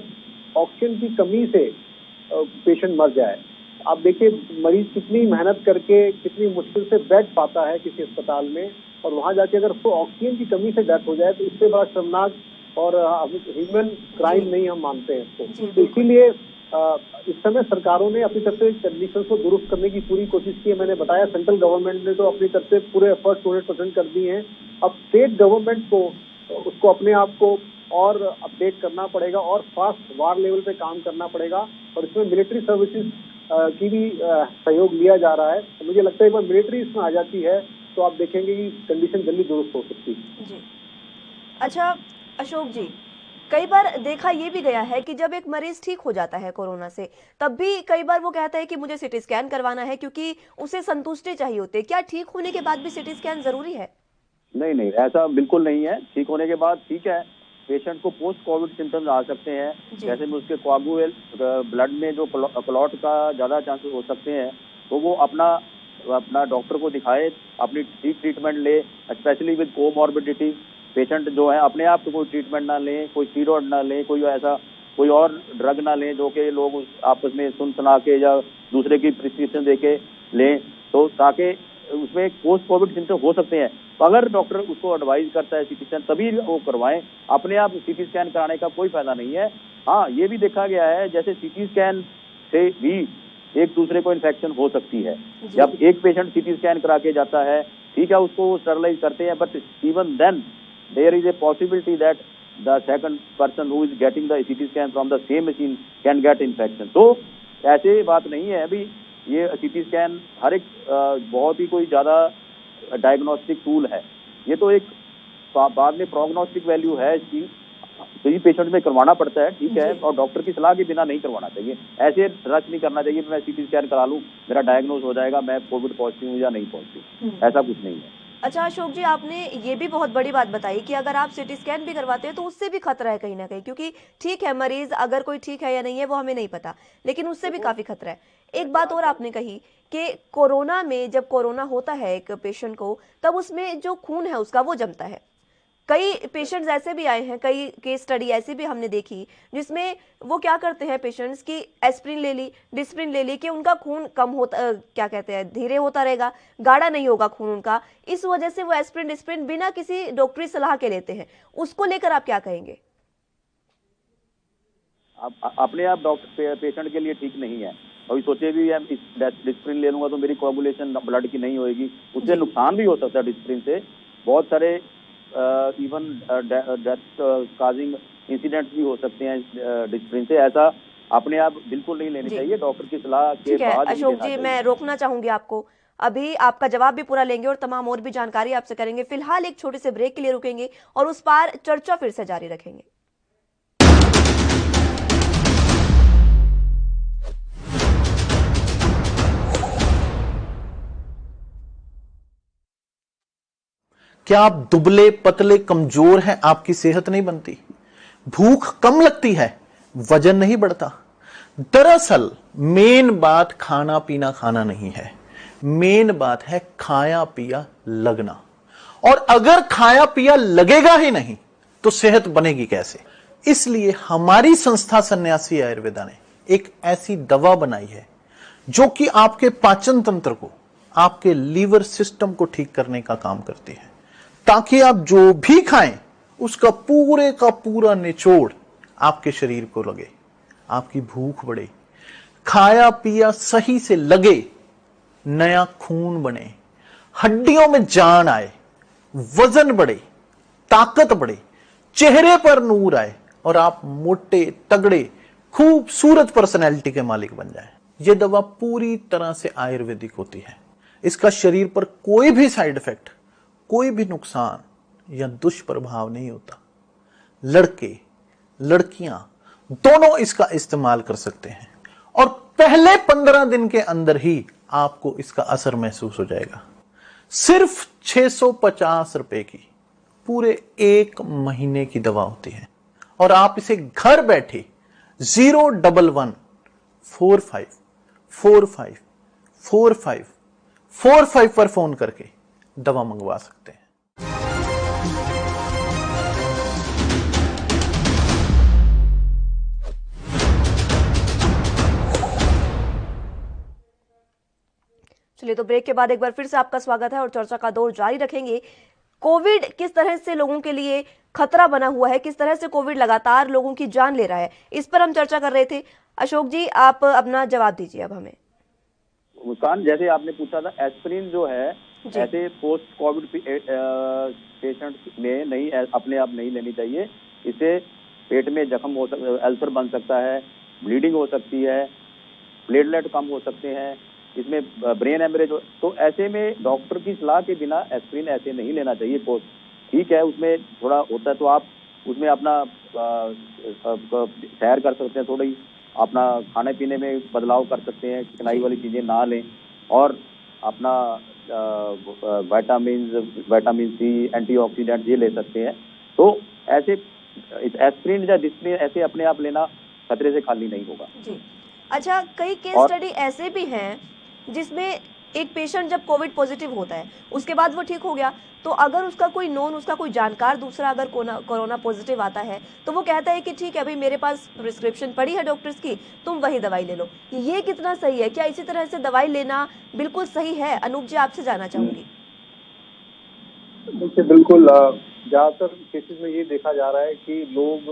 ऑक्सीजन की कमी से पेशेंट मर जाए। आप देखिए मरीज कितनी मेहनत करके कितनी मुश्किल से बेड पाता है किसी अस्पताल में, और वहां जाके अगर उसको ऑक्सीजन की कमी से डेथ हो जाए तो इससे बड़ा शर्मनाक और ह्यूमन क्राइम नहीं हम मानते हैं इसको। तो इसीलिए इस समय सरकारों ने अपनी तरफ से कंडीशन को दुरुस्त करने की पूरी कोशिश की है। मैंने बताया सेंट्रल गवर्नमेंट ने तो अपनी तरफ से पूरे एफर्ट 100% कर दिए हैं। अब स्टेट गवर्नमेंट को उसको अपने आप को और अपडेट करना पड़ेगा और फास्ट वार लेवल पे काम करना पड़ेगा, और इसमें मिलिट्री सर्विसेज की भी सहयोग लिया जा रहा है। तो मुझे लगता है एक बार मिलिट्री इसमें आ जाती है तो आप देखेंगे कि कंडीशन जल्दी दुरुस्त हो सकती है। जी अच्छा अशोक जी, कई बार देखा ये भी गया है कि जब एक मरीज ठीक हो जाता है कोरोना से, तब भी कई बार वो कहता है कि मुझे सिटी स्कैन करवाना है क्योंकि उसे संतुष्टि चाहिए होती है। क्या ठीक होने के बाद भी सिटी स्कैन जरूरी है? नहीं, ऐसा बिल्कुल नहीं है। ठीक होने के बाद ठीक है, पेशेंट को पोस्ट कोविड सिम्टम्स आ सकते हैं, जैसे में उसके कोआगुलेट ब्लड में जो क्लॉट का ज्यादा चांसेस हो सकते हैं, तो वो अपना डॉक्टर को दिखाए, अपनी ठीक ट्रीटमेंट ले, स्पेशली विद कोमॉर्बिडिटी। पेशेंट जो है अपने आप को कोई ट्रीटमेंट ना लें, कोई स्टीरॉयड ना लें, कोई और ड्रग ना लें जो कि लोग आपस में सुन सुना के या दूसरे की प्रिस्क्रिप्शन दे के लें, तो ताकि उसमें पोस्ट कोविड सिम्टम हो सकते हैं। अगर डॉक्टर उसको एडवाइस करता है सीटी स्कैन तभी वो करवाएं, अपने आप सीटी स्कैन कराने का कोई फायदा नहीं है। हाँ, ये भी देखा गया है जैसे सीटी स्कैन से भी एक दूसरे को इन्फेक्शन हो सकती है। जब एक पेशेंट सीटी स्कैन करा के जाता है, ठीक है, उसको स्टरलाइज करते हैं, but even then there is a possibility that the second person who is getting the CT scan from the same machine can get infection. तो ऐसे बात नहीं है अभी, ये सीटी स्कैन हर एक बहुत ही कोई ज्यादा डायग्नोस्टिक टूल है, ये तो एक बाद में प्रोग्नोस्टिक वैल्यू है इसकी, तो पेशेंट में करवाना पड़ता है, ठीक है, और डॉक्टर की सलाह के बिना नहीं करवाना चाहिए। ऐसे रश नहीं करना चाहिए, मैं सीटी स्कैन करा लूं, मेरा डायग्नोज हो जाएगा, मैं कोविड पॉजिटिव हूं या नहीं पॉजिटिव, ऐसा कुछ नहीं है। अच्छा अशोक जी, आपने ये भी बहुत बड़ी बात बताई कि अगर आप सिटी स्कैन भी करवाते हैं तो उससे भी खतरा है कहीं ना कहीं, क्योंकि ठीक है मरीज अगर कोई ठीक है या नहीं है वो हमें नहीं पता, लेकिन उससे भी काफी खतरा है। एक बात और आपने कही कि कोरोना में जब कोरोना होता है एक पेशेंट को, तब उसमें जो खून है उसका वो जमता है। कई पेशेंट्स ऐसे भी आए हैं, कई केस स्टडी ऐसी भी हमने देखी जिसमें वो क्या करते हैं पेशेंट्स की एस्प्रिन ले ली, डिस्प्रिन ले ली कि उनका खून कम होता, क्या कहते हैं, धीरे होता रहेगा, गाढ़ा नहीं होगा खून उनका, इस वजह से वो एस्प्रिन डिस्प्रिन बिना किसी डॉक्टरी सलाह के लेते हैं। उसको लेकर आप क्या कहेंगे? अपने आप डॉक्टर पेशेंट के लिए ठीक नहीं है। अभी सोचे भी इस डिस्प्रिन ले लूंगा तो मेरी कोगुलेशन ब्लड की नहीं होगी, उससे नुकसान भी हो सकता है। डिस्प्रिन से बहुत सारे इवन डेथ काजिंग इंसिडेंट्स भी हो सकते हैं डिस्प्रिन से। ऐसा अपने आप बिल्कुल नहीं लेनी चाहिए, डॉक्टर की सलाह के बाद। अशोक जी, मैं रोकना चाहूंगी आपको, अभी आपका जवाब भी पूरा लेंगे और तमाम और भी जानकारी आपसे करेंगे। फिलहाल एक छोटे से ब्रेक के लिए रुकेंगे और उस पार चर्चा फिर से जारी रखेंगे। क्या आप दुबले पतले कमजोर हैं, आपकी सेहत नहीं बनती, भूख कम लगती है, वजन नहीं बढ़ता? दरअसल मेन बात खाना पीना खाना नहीं है, मेन बात है खाया पिया लगना। और अगर खाया पिया लगेगा ही नहीं तो सेहत बनेगी कैसे? इसलिए हमारी संस्था सन्यासी आयुर्वेदा ने एक ऐसी दवा बनाई है जो कि आपके पाचन तंत्र को, आपके लीवर सिस्टम को ठीक करने का काम करती है, ताकि आप जो भी खाएं उसका पूरे का पूरा निचोड़ आपके शरीर को लगे, आपकी भूख बढ़े, खाया पिया सही से लगे, नया खून बने, हड्डियों में जान आए, वजन बढ़े, ताकत बढ़े, चेहरे पर नूर आए और आप मोटे तगड़े खूबसूरत पर्सनैलिटी के मालिक बन जाएं। यह दवा पूरी तरह से आयुर्वेदिक होती है। इसका शरीर पर कोई भी साइड इफेक्ट, कोई भी नुकसान या दुष्प्रभाव नहीं होता। लड़के लड़कियां दोनों इसका इस्तेमाल कर सकते हैं और पहले 15 दिन के अंदर ही आपको इसका असर महसूस हो जाएगा। सिर्फ 650 रुपए की पूरे 1 महीने की दवा होती है और आप इसे घर बैठे 01145454545 पर फोन करके दवा मंगवा सकते हैं। चलिए, तो ब्रेक के बाद एक बार फिर से आपका स्वागत है और चर्चा का दौर जारी रखेंगे। कोविड किस तरह से लोगों के लिए खतरा बना हुआ है, किस तरह से कोविड लगातार लोगों की जान ले रहा है, इस पर हम चर्चा कर रहे थे। अशोक जी, आप अपना जवाब दीजिए अब हमें। मुस्कान, जैसे आपने पूछा था, एस्प्रिन जो है ऐसे पोस्ट कोविड पेशेंट में नहीं, अपने आप नहीं लेनी चाहिए। इससे पेट में जख्म हो सकता है, अल्सर बन सकता है, ब्लीडिंग हो सकती है, प्लेटलेट कम हो सकते हैं, इसमें ब्रेन हेमरेज। तो ऐसे में डॉक्टर की सलाह के बिना एस्प्रिन ऐसे नहीं लेना चाहिए। पोस्ट ठीक है, उसमें थोड़ा होता है तो आप उसमें अपना सैर कर सकते हैं, थोड़ी अपना खाने पीने में बदलाव कर सकते हैं, चिकनाई वाली चीजें ना लें और अपना विटामिन सी, एंटीऑक्सीडेंट ये ले सकते हैं। तो ऐसे एस्प्रिन या डिस्प्रिन ऐसे अपने आप लेना खतरे से खाली नहीं होगा जी। अच्छा, कई केस स्टडी ऐसे भी हैं जिसमें एक पेशेंट जब कोविड पॉजिटिव होता है उसके बाद वो ठीक हो गया, तो अगर उसका कोई नोन, उसका कोई जानकार दूसरा अगर कोरोना पॉजिटिव आता है तो वो कहता है कि ठीक है, अभी मेरे पास प्रिस्क्रिप्शन पड़ी है डॉक्टर्स की, तुम वही दवाई ले लो। ये कितना सही है? क्या इसी तरह से दवाई लेना बिल्कुल सही है? अनूप जी, आपसे जानना चाहूंगी। देखिए बिल्कुल ज्यादातर केसेस में ये देखा जा रहा है कि लोग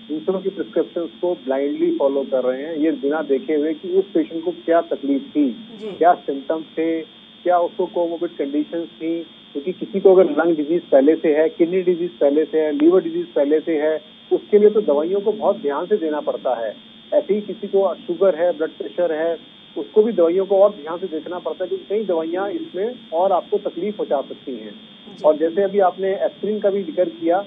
दूसरों की प्रिस्क्रिप्शन को ब्लाइंडली फॉलो कर रहे हैं, ये बिना देखे हुए कि उस पेशेंट को क्या तकलीफ थी, क्या सिम्टम्स थे, क्या उसको कोमोबिड कंडीशंस थी। क्योंकि किसी को अगर लंग डिजीज पहले से है, किडनी डिजीज पहले से है, लीवर डिजीज पहले से है, उसके लिए तो दवाइयों को बहुत ध्यान से देना पड़ता है। ऐसे ही किसी को शुगर है, ब्लड प्रेशर है, उसको भी दवाइयों को और ध्यान से देखना पड़ता है, क्योंकि कई दवाइयां इसमें और आपको तकलीफ पहुंचा सकती हैं। और जैसे अभी आपने एस्पिरिन का भी जिक्र किया,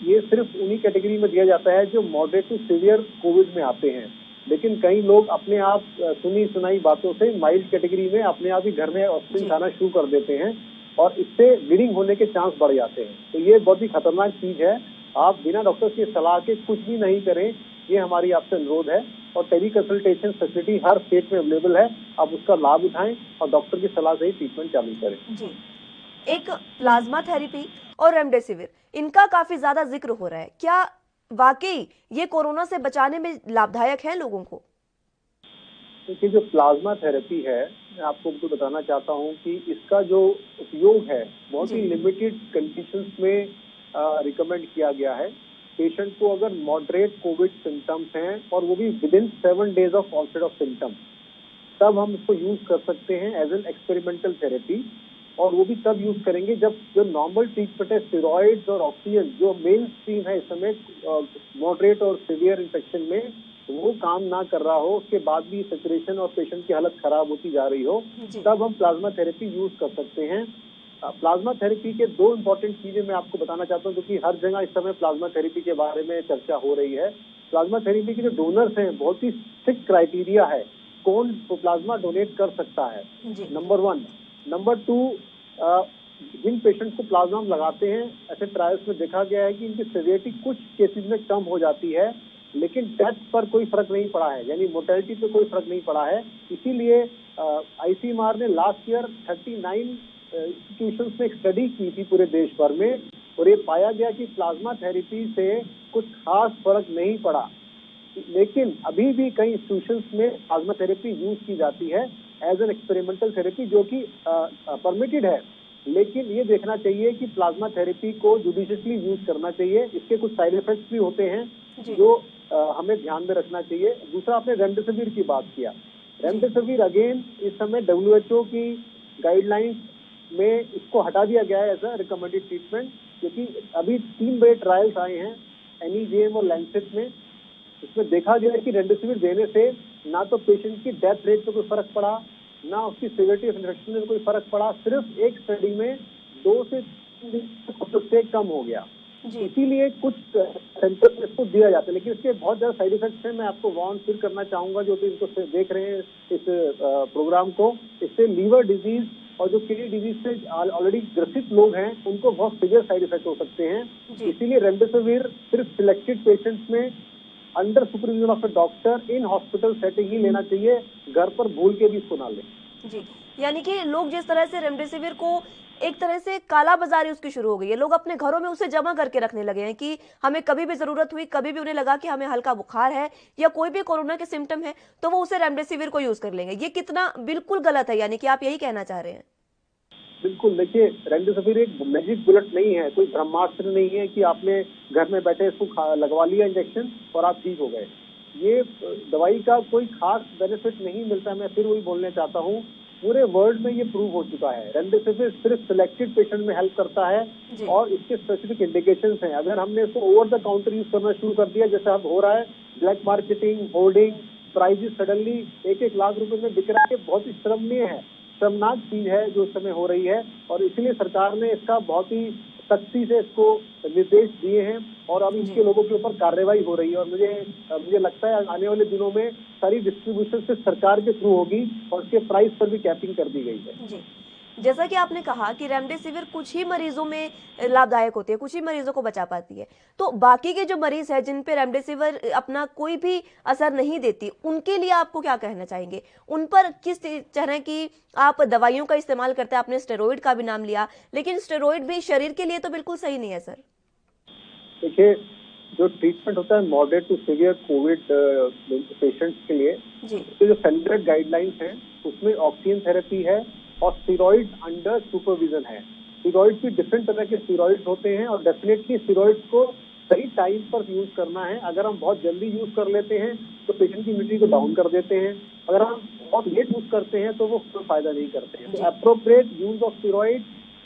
ये सिर्फ उन्हीं कैटेगरी में दिया जाता है जो मॉडरेट टू सीवियर कोविड में आते हैं। लेकिन कई लोग अपने आप सुनी सुनाई बातों से माइल्ड कैटेगरी में अपने आप ही घर में एस्पिरिन खाना शुरू कर देते हैं और इससे ब्लीडिंग होने के चांस बढ़ जाते हैं। तो ये बहुत ही खतरनाक चीज है। आप बिना डॉक्टर की सलाह के कुछ भी नहीं करें, ये हमारी आपसे अनुरोध है। और टेली कंसल्टेशन फैसिलिटी हर स्टेट में अवेलेबल है, आप उसका लाभ उठाएं और डॉक्टर की सलाह से ही ट्रीटमेंट चालू करें। जी, एक प्लाज्मा थेरेपी और रेमडेसिविर, इनका काफी ज्यादा जिक्र हो रहा है, क्या वाकई ये कोरोना से बचाने में लाभदायक है लोगों को? देखिए जो प्लाज्मा थेरेपी है, मैं आपको बताना चाहता हूँ कि इसका जो उपयोग है बहुत ही लिमिटेड कंडीशंस में रिकमेंड किया गया है। पेशेंट को अगर मॉडरेट कोविड सिम्टम्स हैं और वो भी within 7 days of onset of symptoms, तब हम इसको यूज कर सकते हैं एज एन एक्सपेरिमेंटल थेरेपी। और वो भी तब यूज करेंगे जब जो नॉर्मल ट्रीटमेंट है स्टेरॉइड्स और ऑक्सीजन, जो मेन स्ट्रीम है इस समय मॉडरेट और सीवियर इन्फेक्शन में, वो काम ना कर रहा हो, उसके बाद भी सैचुरेशन और पेशेंट की हालत खराब होती जा रही हो, तब हम प्लाज्मा थेरेपी यूज कर सकते हैं। प्लाज्मा थेरेपी के 2 इम्पोर्टेंट चीजें मैं आपको बताना चाहता हूँ, क्योंकि हर जगह इस समय प्लाज्मा थेरेपी के बारे में चर्चा हो रही है। प्लाज्मा थेरेपी के जो डोनर्स हैं, बहुत ही स्ट्रिक्ट क्राइटेरिया है कौन प्लाज्मा डोनेट कर सकता है, नंबर 1। नंबर 2, जिन पेशेंट को प्लाज्मा हम लगाते हैं, ऐसे ट्रायल्स में देखा गया है कि इनकी सीवियरिटी कुछ केसेस में कम हो जाती है, लेकिन डेथ पर कोई फर्क नहीं पड़ा है, यानी मोर्टेलिटी पे कोई फर्क नहीं पड़ा है। इसीलिए आईसीएमआर ने लास्ट ईयर 39 इंस्टीट्यूशंस में एक स्टडी की थी पूरे देश भर में, और ये पाया गया कि प्लाज्मा थेरेपी से कुछ खास फर्क नहीं पड़ा। लेकिन अभी भी कई इंस्टीट्यूशंस में प्लाज्मा थेरेपी यूज की जाती है एज एन एक्सपेरिमेंटल थेरेपी, जो कि परमिटेड है। लेकिन ये देखना चाहिए कि प्लाज्मा थेरेपी को जुडिशियसली यूज करना चाहिए। इसके कुछ साइड इफेक्ट्स भी होते हैं जो हमें ध्यान में रखना चाहिए। दूसरा, आपने रेमडेसिविर की बात किया। रेमडेसिविर अगेन इस समय WHO की गाइडलाइंस में इसको हटा दिया गया है एज अ रिकमेंडेड ट्रीटमेंट, क्योंकि अभी 3 बड़े ट्रायल्स आए हैं NEJM और लैंसेट में। इसमें देखा गया है कि रेमडेसिविर देने से ना तो पेशेंट की डेथ रेट पे कोई फर्क पड़ा, ना उसकी सीवियरिटी ऑफ इन्फेक्शन में कोई फर्क पड़ा। सिर्फ एक स्टडी में 2 से 3 दिन से कम हो गया। इसीलिए कुछ सेंटर इसको दिया जाता है, लेकिन इसके बहुत ज्यादा साइड इफेक्ट्स हैं। मैं आपको वार्न फिर करना चाहूंगा जो कि इनको देख रहे हैं इस प्रोग्राम को। इससे लीवर डिजीज और जो किडनी डिजीज से ऑलरेडी ग्रसित लोग हैं, उनको बहुत सीवियर साइड इफेक्ट हो सकते हैं। इसीलिए रेमडेसिविर सिर्फ सिलेक्टेड पेशेंट्स में under supervision of a doctor in hospital setting ही लेना चाहिए, घर पर भूल के भी इसको ना लें। जी, यानी कि लोग जिस तरह से रेमडेसिविर को एक तरह से काला बाजारी उसकी शुरू हो गई है, लोग अपने घरों में उसे जमा करके रखने लगे हैं कि हमें कभी भी जरूरत हुई, कभी भी उन्हें लगा कि हमें हल्का बुखार है या कोई भी कोरोना के सिम्टम है, तो वो उसे रेमडेसिविर को यूज कर लेंगे। ये कितना बिल्कुल गलत है, यानी कि आप यही कहना चाह रहे हैं? बिल्कुल, देखिए रेमडेसिविर एक मैजिक बुलेट नहीं है, कोई ब्रह्मास्त्र नहीं है कि आपने घर में बैठे इसको लगवा लिया इंजेक्शन और आप ठीक हो गए। ये दवाई का कोई खास बेनिफिट नहीं मिलता। मैं फिर वही बोलना चाहता हूँ, पूरे वर्ल्ड में ये प्रूव हो चुका है। रेमडेसिविर सिर्फ सिलेक्टेड पेशेंट में हेल्प करता है और इसके स्पेसिफिक इंडिकेशंस हैं। अगर हमने इसको ओवर द काउंटर यूज करना शुरू कर दिया, जैसे अब हो रहा है, black marketing, hoarding, prices suddenly 1-1 lakh रुपए में बिक रहा है, बहुत ही शर्मनीय है, शर्मनाक चीज है जो इस समय हो रही है। और इसलिए सरकार ने इसका बहुत ही सख्ती से इसको निर्देश दिए हैं और अब इसके लोगों के ऊपर कार्रवाई हो रही है। और मुझे लगता है आने वाले दिनों में सारी डिस्ट्रीब्यूशन से सरकार के थ्रू होगी और उसके प्राइस पर भी कैपिंग कर दी गई है। जी, जैसा कि आपने कहा कि रेमडेसिविर कुछ ही मरीजों में लाभदायक होती है, कुछ ही मरीजों को बचा पाती है, तो बाकी के जो मरीज है जिन पे रेमडेसिविर अपना कोई भी असर नहीं देती, उनके लिए आपको क्या कहना चाहेंगे? उन पर किस तरह की आप दवाइयों का इस्तेमाल करते हैं? आपने स्टेरॉइड का भी नाम लिया, लेकिन स्टेरॉइड भी शरीर के लिए तो बिल्कुल सही नहीं है सर। देखिए, जो ट्रीटमेंट होता है moderate to severe covid patients के लिए, तो जो सेंट्रल गाइडलाइंस हैं उसमें ऑक्सीजन थेरेपी है और स्टेरॉइड अंडर सुपरविजन है। स्टेरॉइड्स भी डिफरेंट तरह के स्टेरॉइड्स होते हैं और डेफिनेटली स्टेरॉइड्स को सही टाइम पर यूज करना है। अगर हम बहुत जल्दी यूज कर लेते हैं तो पेशेंट की इम्यूनिटी को डाउन कर देते हैं, अगर हम बहुत लेट यूज करते हैं तो वो कोई फायदा नहीं करते हैं। तो appropriate use of steroid,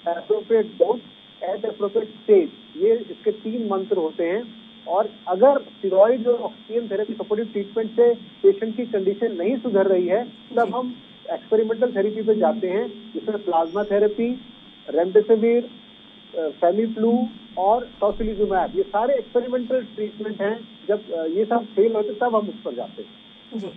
appropriate dose eight appropriate stage, ये इसके 3 मंत्र होते हैं। और अगर स्टेरॉइड और ऑक्सीजन थेरेपी सपोर्टिव ट्रीटमेंट से पेशेंट की कंडीशन नहीं सुधर रही है, तब हम एक्सपेरिमेंटल थेरेपी पे जाते हैं, जिसमें प्लाज्मा थेरेपी, रेमडेसिविर, फेमिफ्लू और टोसिलिजुमैब, ये सारे एक्सपेरिमेंटल ट्रीटमेंट हैं। जब ये सब फेल होते तब हम उस पर जाते हैं। जी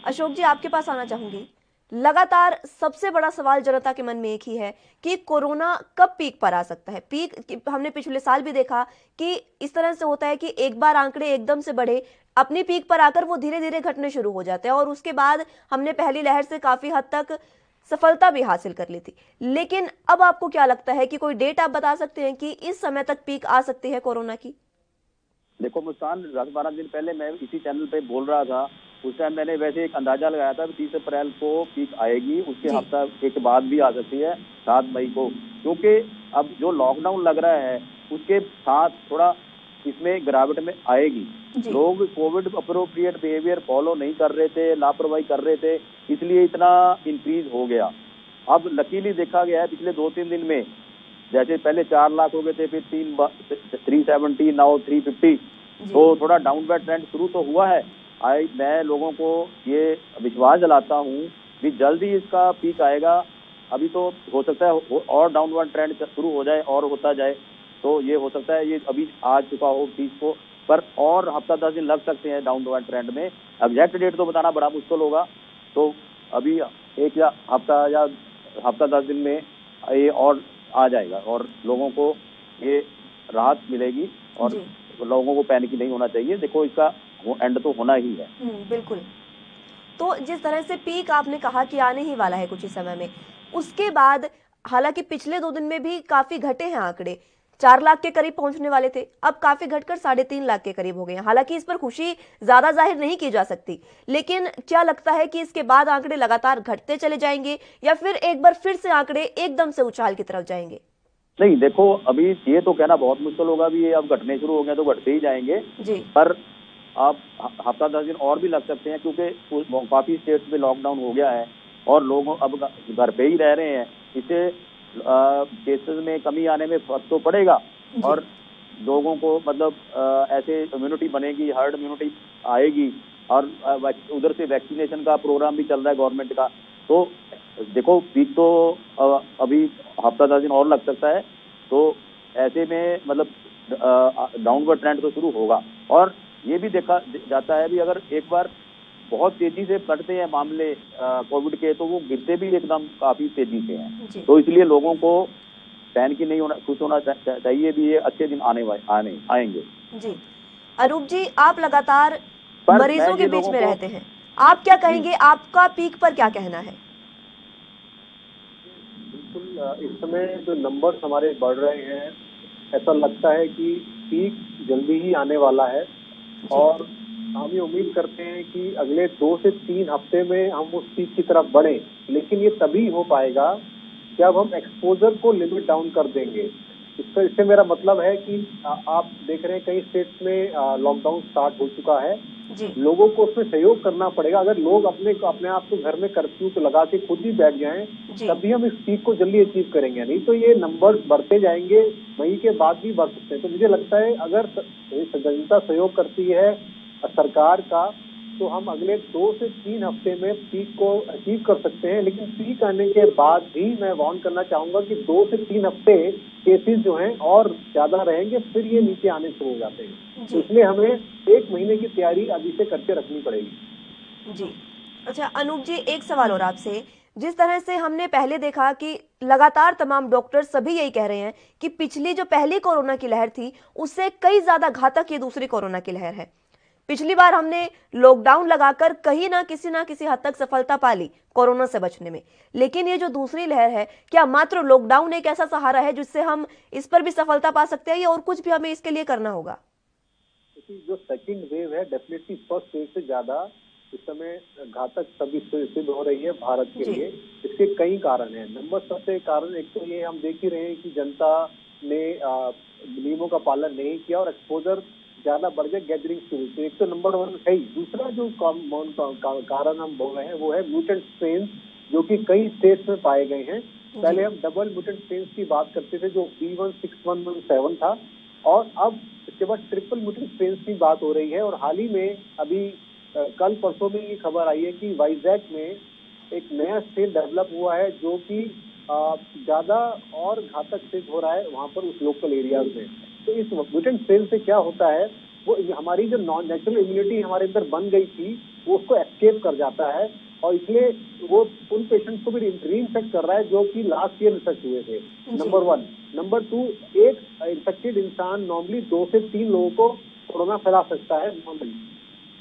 अशोक जी, आपके पास आना चाहूंगी। लगातार सबसे बड़ा सवाल जनता के मन में एक ही है कि कोरोना कब पीक पर आ सकता है। पीक हमने पिछले साल भी देखा कि इस तरह से होता है कि एक बार आंकड़े एकदम से बढ़े, अपनी पीक पर आकर वो धीरे धीरे घटने शुरू हो जाते हैं और उसके बाद हमने पहली लहर से काफी हद तक सफलता भी हासिल कर ली थी। लेकिन अब आपको क्या लगता है कि कोई डेट आप बता सकते हैं कि इस समय तक पीक आ सकती है कोरोना की? देखो मुस्कान, 10-12 दिन पहले मैं इसी चैनल पे बोल रहा था, उस टाइम मैंने वैसे एक अंदाजा लगाया था कि 30 अप्रैल को पीक आएगी, उसके हफ्ता एक बाद भी आ सकती है 7 मई को, क्योंकि अब जो लॉकडाउन लग रहा है उसके साथ थोड़ा इसमें गिरावट में आएगी। लोग कोविड अप्रोप्रिएट बिहेवियर फॉलो नहीं कर रहे थे, लापरवाही कर रहे थे, इसलिए इतना इंक्रीज हो गया। अब लकीली देखा गया है पिछले 2-3 दिन में, जैसे पहले 4 लाख हो गए थे, फिर 370, नाउ 350, तो थोड़ा डाउनवर्ड ट्रेंड शुरू तो हुआ है। मैं लोगों को ये विश्वास दिलाता हूँ कि जल्द ही इसका पीक आएगा। अभी तो हो सकता है और डाउनवर्ड ट्रेंड शुरू हो जाए और होता जाए, तो ये हो सकता है ये अभी आ चुका हो 30 को, पर और हफ्ता 10 दिन लग सकते हैं डाउनवर्ड ट्रेंड में। एग्जैक्ट डेट तो बताना बड़ा मुश्किल होगा, तो अभी एक या हफ्ता 10 दिन में ये और आ जाएगा और लोगों को ये राहत मिलेगी और लोगों को पैनिक नहीं होना चाहिए। देखो इसका एंड तो होना ही है। बिल्कुल। तो जिस तरह से पीक आपने कहा कि आने ही वाला है कुछ ही समय में, उसके बाद हालांकि पिछले 2 दिन में भी काफी घटे हैं आंकड़े, 4 लाख के करीब पहुंचने वाले थे, अब काफी घटकर 3.5 लाख के करीब हो गए हैं। हालांकि इस पर खुशी ज्यादा जाहिर नहीं की जा सकती, लेकिन क्या लगता है कि इसके बाद आंकड़े लगातार घटते चले जाएंगे या फिर एक बार फिर से आंकड़े एकदम से उछाल की तरफ जाएंगे? नहीं, देखो अभी ये तो कहना बहुत मुश्किल होगा, अभी ये अब घटने शुरू हो गए तो घटते ही जाएंगे जी। पर अब हफ्ता 10 दिन और भी लग सकते हैं, क्योंकि काफी स्टेट्स में लॉकडाउन हो गया है और लोग अब घर पे ही रह रहे हैं। इससे केसेस में कमी आने में फर्क तो पड़ेगा और लोगों को मतलब ऐसे इम्यूनिटी बनेगी, हर्ड इम्यूनिटी आएगी और उधर से वैक्सीनेशन का प्रोग्राम भी चल रहा है गवर्नमेंट का। तो देखो पीक तो अभी हफ्ता 10 दिन और लग सकता है, तो ऐसे में मतलब डाउनवर्ड ट्रेंड तो शुरू होगा। और ये भी देखा जाता है भी अगर एक बार बहुत तेजी से बढ़ते हैं मामले कोविड के, तो वो गिरते भी एकदम काफी तेजी से हैं। तो इसलिए लोगों को पैनिक नहीं होना, खुश होना चाहिए भी, ये अच्छे दिन आएंगे। जी अरूप जी, आप लगातार मरीजों के बीच में रहते हैं, आप क्या कहेंगे, आपका पीक पर क्या कहना है? बिल्कुल, इस समय जो नंबर्स हमारे बढ़ रहे हैं, ऐसा लगता है कि पीक जल्दी ही आने वाला है और हम ये उम्मीद करते हैं कि अगले 2 से 3 हफ्ते में हम उस पीक की तरफ बढ़े। लेकिन ये तभी हो पाएगा जब हम एक्सपोजर को लिमिट डाउन कर देंगे। इससे मेरा मतलब है कि आप देख रहे हैं कई स्टेट्स में लॉकडाउन स्टार्ट हो चुका है, लोगों को उसमें सहयोग करना पड़ेगा। अगर लोग अपने आप को घर में कर्फ्यू को लगा के खुद ही बैठ जाएं, तभी हम इस पीक को जल्दी अचीव करेंगे, नहीं तो ये नंबर्स बढ़ते जाएंगे, मई के बाद भी बढ़ सकते हैं। तो मुझे लगता है अगर जनता सहयोग करती है सरकार का, तो हम अगले 2 से 3 हफ्ते में पीक को अचीव कर सकते हैं। लेकिन पीक आने के बाद भी मैं वार्न करना चाहूंगा कि 2 से 3 हफ्ते केसेस जो हैं और ज्यादा रहेंगे, फिर ये नीचे आने शुरू हो जाते हैं। तो इसलिए हमें 1 महीने की तैयारी अभी से करके रखनी पड़ेगी। जी अच्छा अनूप जी, एक सवाल और आपसे। जिस तरह से हमने पहले देखा कि लगातार तमाम डॉक्टर सभी यही कह रहे हैं कि पिछली जो पहली कोरोना की लहर थी उससे कई ज्यादा घातक ये दूसरी कोरोना की लहर है। पिछली बार हमने लॉकडाउन लगाकर कहीं ना किसी हद तक सफलता पा ली कोरोना से बचने में, लेकिन ये जो दूसरी लहर है, क्या मात्र लॉकडाउन एक ऐसा सहारा है जिससे हम इस पर भी सफलता पा सकते हैं या और कुछ भी हमें इसके लिए करना होगा? जो सेकंड वेव है डेफिनेटली फर्स्ट वेव से ज्यादा इस समय घातक सिद्ध हो रही है भारत के जी। लिए। इसके कई कारण हैं। नंबर सबसे कारण एक तो ये हम देख ही रहे हैं कि जनता ने नियमों का पालन नहीं किया और एक्सपोजर ज्यादा बढ़ गया गैदरिंग शुरू से। एक तो नंबर 1 है ही। दूसरा जो कारण हम बोल रहे हैं वो है म्यूटेंट स्ट्रेन, जो कि कई स्टेट्स में पाए गए हैं। पहले हम डबल म्यूटेंट स्ट्रेन की बात करते थे जो B16117 था, और अब इसके बाद ट्रिपल म्यूटेंट स्ट्रेन की बात हो रही है। और हाल ही में अभी कल परसों में ये खबर आई है कि वाइजैक में एक नया स्ट्रेन डेवलप हुआ है जो कि ज्यादा और घातक सिद्ध हो रहा है वहां पर उस लोकल एरियाज में। तो इस म्यूटेंट स्ट्रेन से क्या होता है, वो हमारी जो नॉन नेचुरल इम्यूनिटी हमारे अंदर बन गई थी वो उसको एस्केप कर जाता है, और इसलिए वो उन पेशेंट्स को भी रीइंफेक्ट कर रहा है जो कि लास्ट ईयर इन्फेक्ट हुए थे। नंबर 1। नंबर 2, एक इन्फेक्टेड इंसान नॉर्मली 2 से 3 लोगों को कोरोना फैला सकता है नॉर्मली,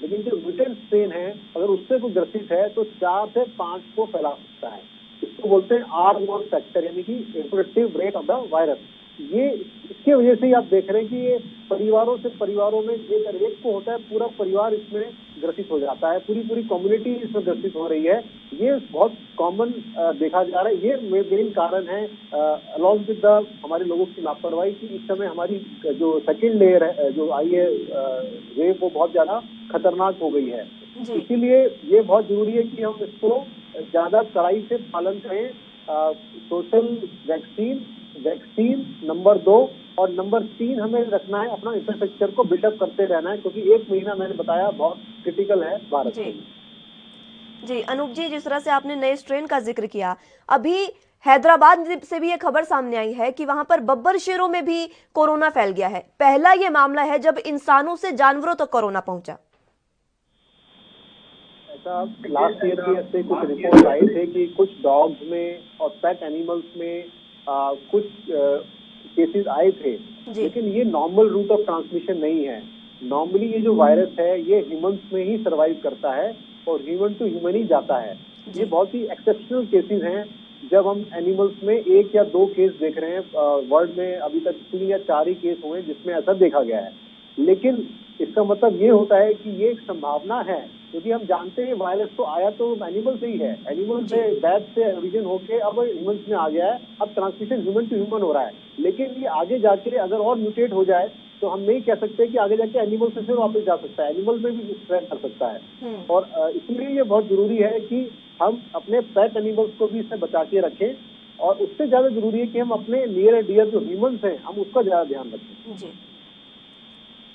लेकिन जो म्यूटेंट स्ट्रेन है अगर उससे कोई ग्रसित है तो 4 से 5 को फैला सकता है। इसको बोलते हैं R0 फैक्टर, यानी कि reproductive rate of the virus. ये इसके वजह से ही आप देख रहे हैं कि ये परिवारों से परिवारों में एक को होता है, पूरा परिवार इसमें ग्रसित हो जाता है, पूरी कम्युनिटी इसमें ग्रसित हो रही है। ये बहुत कॉमन देखा जा रहा है। ये मेन कारण है अलॉन्ग विद द हमारे लोगों की लापरवाही की इस समय हमारी जो सेकेंड लेयर है जो आई है वेव, वो बहुत ज्यादा खतरनाक हो गई है। इसीलिए ये बहुत जरूरी है कि हम इसको ज्यादा कड़ाई से पालन करें। सोशल वैक्सीन नंबर 2, और नंबर 3 हमें रखना है अपना इंफ्रास्ट्रक्चर को बिल्डअप करते रहना है, क्योंकि 1 महीना मैंने बताया बहुत क्रिटिकल है भारत के लिए। जी अनूप जी, जिस तरह से आपने नए स्ट्रेन का जिक्र किया, अभी हैदराबाद से भी ये खबर सामने आई है कि वहां पर बब्बर शेरों में भी कोरोना फैल गया है। पहला ये मामला है जब इंसानों से जानवरों तक कोरोना पहुंचा। ऐसा लास्ट ईयर भी ऐसे कुछ रिपोर्ट आए थे कि कुछ डॉग्स में और पेट एनिमल्स में कुछ केसेस आए थे, लेकिन ये नॉर्मल रूट ऑफ ट्रांसमिशन नहीं है। नॉर्मली ये जो वायरस है ये ह्यूमंस में ही सर्वाइव करता है और ह्यूमन टू ह्यूमन ही जाता है। ये बहुत ही एक्सेप्शनल केसेस हैं जब हम एनिमल्स में 1 या 2 केस देख रहे हैं। वर्ल्ड में अभी तक 3 या 4 ही केस हुए जिसमें ऐसा देखा गया है। लेकिन इसका मतलब ये होता है कि ये एक संभावना है, क्योंकि हम जानते हैं वायरस तो आया तो एनिमल से ही है, एनिमल से बैट से ओरिजिन होके अब ह्यूमंस में आ गया है। अब ट्रांसमिशन ह्यूमन टू ह्यूमन हो रहा है, लेकिन ये आगे जाके अगर और म्यूटेट हो जाए तो हम नहीं कह सकते कि आगे जाके एनिमल से फिर वापस जा सकता है, एनिमल में भी स्प्रेड कर सकता है। और इसलिए ये बहुत जरूरी है कि हम अपने पेट एनिमल्स को भी इससे बचा के रखें, और उससे ज्यादा जरूरी है कि हम अपने नियर एंड डियर जो ह्यूमंस हैं हम उसका ज्यादा ध्यान रखें। जी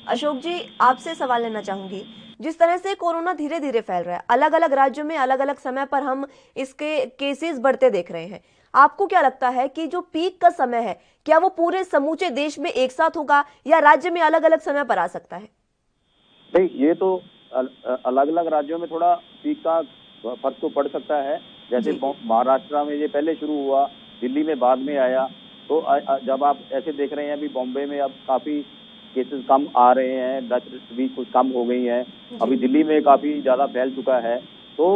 अशोक जी, आपसे सवाल लेना चाहूंगी, जिस तरह से कोरोना धीरे धीरे फैल रहा है, अलग अलग राज्यों में अलग अलग समय पर हम इसके केसेस बढ़ते देख रहे हैं, आपको क्या लगता है कि जो पीक का समय है क्या वो पूरे समूचे देश में एक साथ होगा या राज्य में अलग अलग समय पर आ सकता है? नहीं, ये तो अलग अलग राज्यों में थोड़ा पीक का फर्क तो पड़ सकता है। जैसे महाराष्ट्र में ये पहले शुरू हुआ, दिल्ली में बाद में आया। तो जब आप ऐसे देख रहे हैं अभी बॉम्बे में अब काफी केसेस कम आ रहे हैं, डच भी कुछ कम हो गई हैं, अभी दिल्ली में काफी ज्यादा फैल चुका है। तो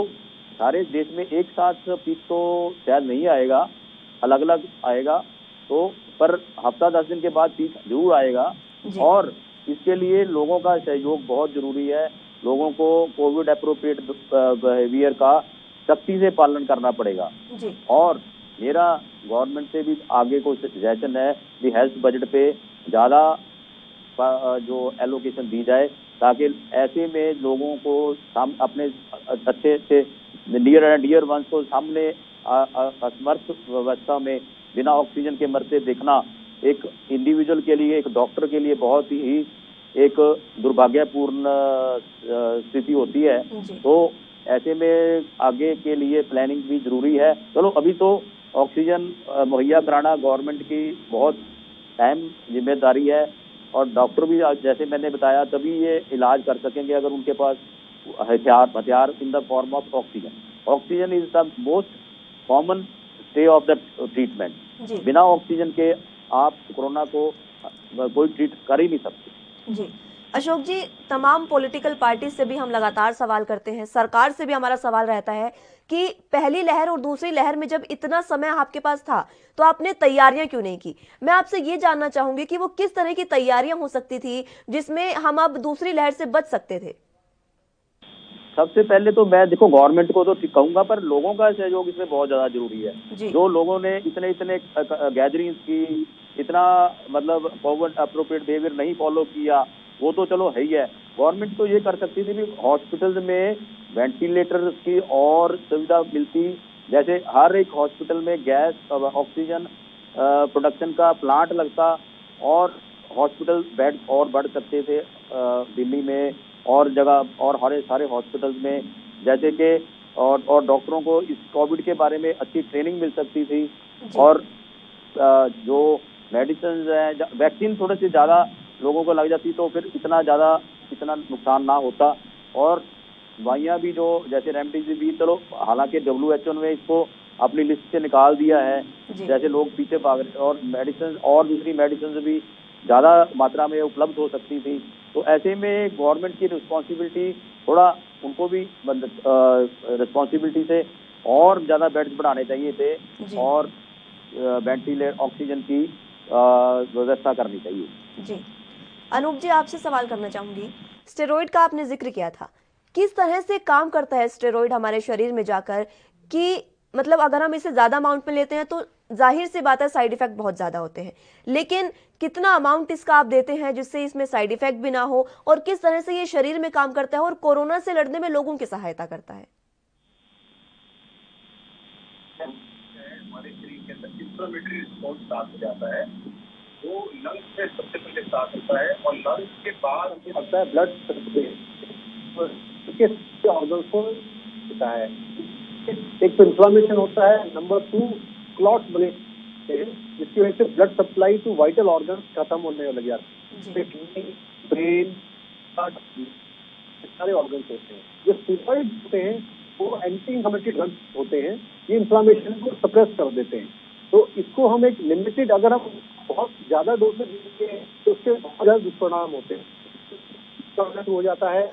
सारे देश में एक साथ पीक तो शायद नहीं आएगा, अलग अलग आएगा। तो पर हफ्ता 10 दिन के बाद पीक जरूर आएगा, और इसके लिए लोगों का सहयोग बहुत जरूरी है। लोगों को कोविड एप्रोप्रिएट बिहेवियर का सख्ती से पालन करना पड़ेगा। और मेरा गवर्नमेंट से भी आगे को सजेशन है कि हेल्थ बजट पे ज्यादा जो एलोकेशन दी जाए, ताकि ऐसे में लोगों को अपने अच्छे से नियर एंड डियर वंस को सामने असमर्थ व्यवस्था में बिना ऑक्सीजन के मरते देखना एक इंडिविजुअल के लिए, एक डॉक्टर के लिए बहुत ही एक दुर्भाग्यपूर्ण स्थिति होती है। तो ऐसे में आगे के लिए प्लानिंग भी जरूरी है। चलो अभी तो ऑक्सीजन मुहैया कराना गवर्नमेंट की बहुत अहम जिम्मेदारी है, और डॉक्टर भी जैसे मैंने बताया तभी ये इलाज कर सकेंगे अगर उनके पास हथियार in the form of oxygen. Oxygen is the most common stay of the treatment. बिना ऑक्सीजन के आप कोरोना को कोई ट्रीट कर ही नहीं सकते। जी अशोक जी, तमाम पॉलिटिकल पार्टी से भी हम लगातार सवाल करते हैं, सरकार से भी हमारा सवाल रहता है कि पहली लहर और दूसरी लहर में जब इतना समय आपके पास था तो आपने तैयारियां क्यों नहीं की? मैं आपसे ये जानना चाहूंगी कि वो किस तरह की तैयारियां हो सकती थी जिसमें हम अब दूसरी लहर से बच सकते थे? सबसे पहले तो मैं देखो गवर्नमेंट को तो कहूंगा, पर लोगों का सहयोग इसमें बहुत ज्यादा जरूरी है। जी। जो लोगों ने इतने गैदरिंग्स की, इतना मतलब कोविड अप्रोप्रिएट बिहेवियर नहीं फॉलो किया, वो तो चलो है ही है। गवर्नमेंट तो ये कर सकती थी कि हॉस्पिटल्स में वेंटिलेटर्स की और सुविधा मिलती, जैसे हर एक हॉस्पिटल में गैस ऑक्सीजन प्रोडक्शन का प्लांट लगता और हॉस्पिटल बेड और बढ़ सकते थे दिल्ली में और जगह और हमारे सारे हॉस्पिटल्स में, जैसे कि और डॉक्टरों को इस कोविड के बारे में अच्छी ट्रेनिंग मिल सकती थी। और जो मेडिसिन है, वैक्सीन थोड़े से ज़्यादा लोगों को लग जाती तो फिर इतना नुकसान ना होता। और दवाइयाँ भी जो जैसे रेमडेसिविर, चलो हालांकि WHO ने इसको अपनी लिस्ट से निकाल दिया है, जैसे लोग पीछे भाग रहे, और मेडिसिन और दूसरी मेडिसिन भी ज़्यादा मात्रा में उपलब्ध हो सकती थी। तो ऐसे में गवर्नमेंट की रिस्पॉन्सिबिलिटी, थोड़ा उनको भी रिस्पॉन्सिबिलिटी से और ज़्यादा बेड्स बढ़ाने चाहिए थे और वेंटिलेटर ऑक्सीजन की व्यवस्था करनी चाहिए। जी अनूप जी, आपसे सवाल करना चाहूंगी, स्टेरॉइड का आपने जिक्र किया था, किस तरह से काम करता है स्टेरॉइड हमारे शरीर में जाकर, कि मतलब अगर हम इसे ज्यादा अमाउंट में लेते हैं तो जाहिर सी बात है साइड इफेक्ट बहुत ज्यादा होते हैं, लेकिन कितना अमाउंट इसका आप देते हैं जिससे इसमें साइड इफेक्ट भी ना हो, और किस तरह से ये शरीर में काम करता है और कोरोना से लड़ने में लोगों की सहायता करता है? हमारे शरीर के अंदर इंफ्लेमेटरी रिस्पॉन्स स्टार्ट हो जाता है, वो लंग्स में सबसे पहले स्टार्ट होता है और लंग्स के बाद होता है ब्लड के ऑर्गन को होता है। एक तो इन्फ्लेमेशन होता है, नंबर 2 क्लॉट्स बने जिसकी वजह से blood supply to vital organ खत्म होने लग जाते हैं, किडनी, ब्रेन, सारे ऑर्गन होते हैं। जो स्टेरॉइड होते हैं वो एंटी इंफ्लेमेटरी ड्रग्स होते हैं, ये इन्फ्लेमेशन को सप्रेस कर देते हैं। तो इसको हम एक लिमिटेड, अगर हम बहुत ज्यादा डोज में देंगे तो उसके बहुत ज्यादा दुष्परिणाम होते हैं। हो जाता है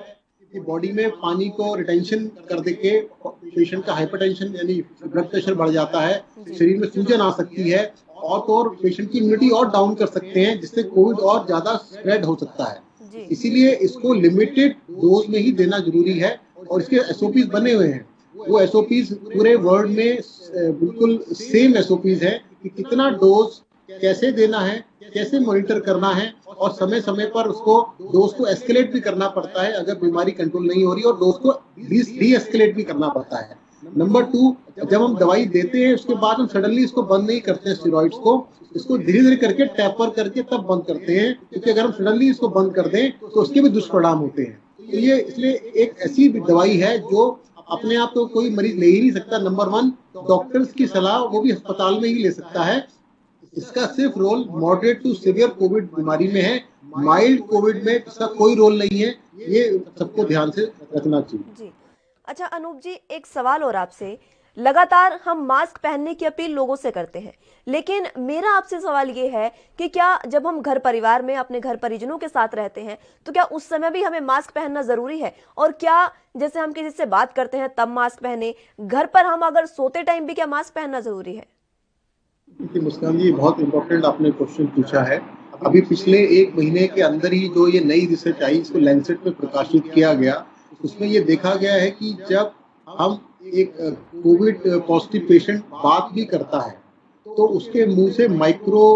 कि बॉडी में पानी को रिटेंशन कर देके पेशेंट का हाइपरटेंशन यानी ब्लड प्रेशर बढ़ जाता है, शरीर में सूजन आ सकती है और तो और पेशेंट की इम्यूनिटी और डाउन कर सकते हैं, जिससे कोविड और ज्यादा स्प्रेड हो सकता है। इसीलिए इसको लिमिटेड डोज में ही देना जरूरी है और इसके एसओपीज बने हुए हैं। वो एसओपीज पूरे वर्ल्ड में बिल्कुल सेम एसओपीज है कि कितना डोज कैसे देना है, कैसे मॉनिटर करना है और समय समय पर उसको डोज को एस्केलेट भी करना पड़ता है अगर बीमारी कंट्रोल नहीं हो रही, और डोज को डी एस्केलेट भी करना पड़ता है। नंबर 2, जब हम दवाई देते हैं उसके बाद हम सडनली इसको बंद नहीं करते हैं स्टेरॉइड्स को, इसको धीरे धीरे करके टैपर करके तब बंद करते हैं, क्योंकि अगर हम सडनली इसको बंद कर दें तो उसके भी दुष्परिणाम होते हैं। तो ये इसलिए एक ऐसी दवाई है जो अपने आप तो कोई मरीज ले ही नहीं सकता। नंबर 1, डॉक्टर्स की सलाह वो भी अस्पताल में ही ले सकता है। इसका सिर्फ role moderate to severe COVID बीमारी में है, माइल्ड कोविड में इसका कोई रोल नहीं है, ये सबको ध्यान से रखना चाहिए। जी अच्छा अनूप जी, एक सवाल और आपसे, लगातार हम मास्क पहनने की अपील लोगों से करते हैं, लेकिन मेरा आपसे सवाल ये है कि क्या जब हम घर परिवार में अपने घर परिजनों के साथ रहते हैं तो क्या उस समय भी हमें मास्क पहनना जरूरी है, और क्या जैसे हम किसी से बात करते हैं तब मास्क पहने, घर पर हम अगर सोते टाइम भी क्या मास्क पहनना जरूरी है? मुस्कान जी, बहुत इम्पोर्टेंट आपने क्वेश्चन पूछा है। अभी पिछले 1 महीने के अंदर ही जो ये नई रिसर्च आई, इसको लैंसेट में प्रकाशित किया गया, उसमें ये देखा गया है कि जब हम एक कोविड पॉजिटिव पेशेंट बात भी करता है तो उसके मुंह से माइक्रो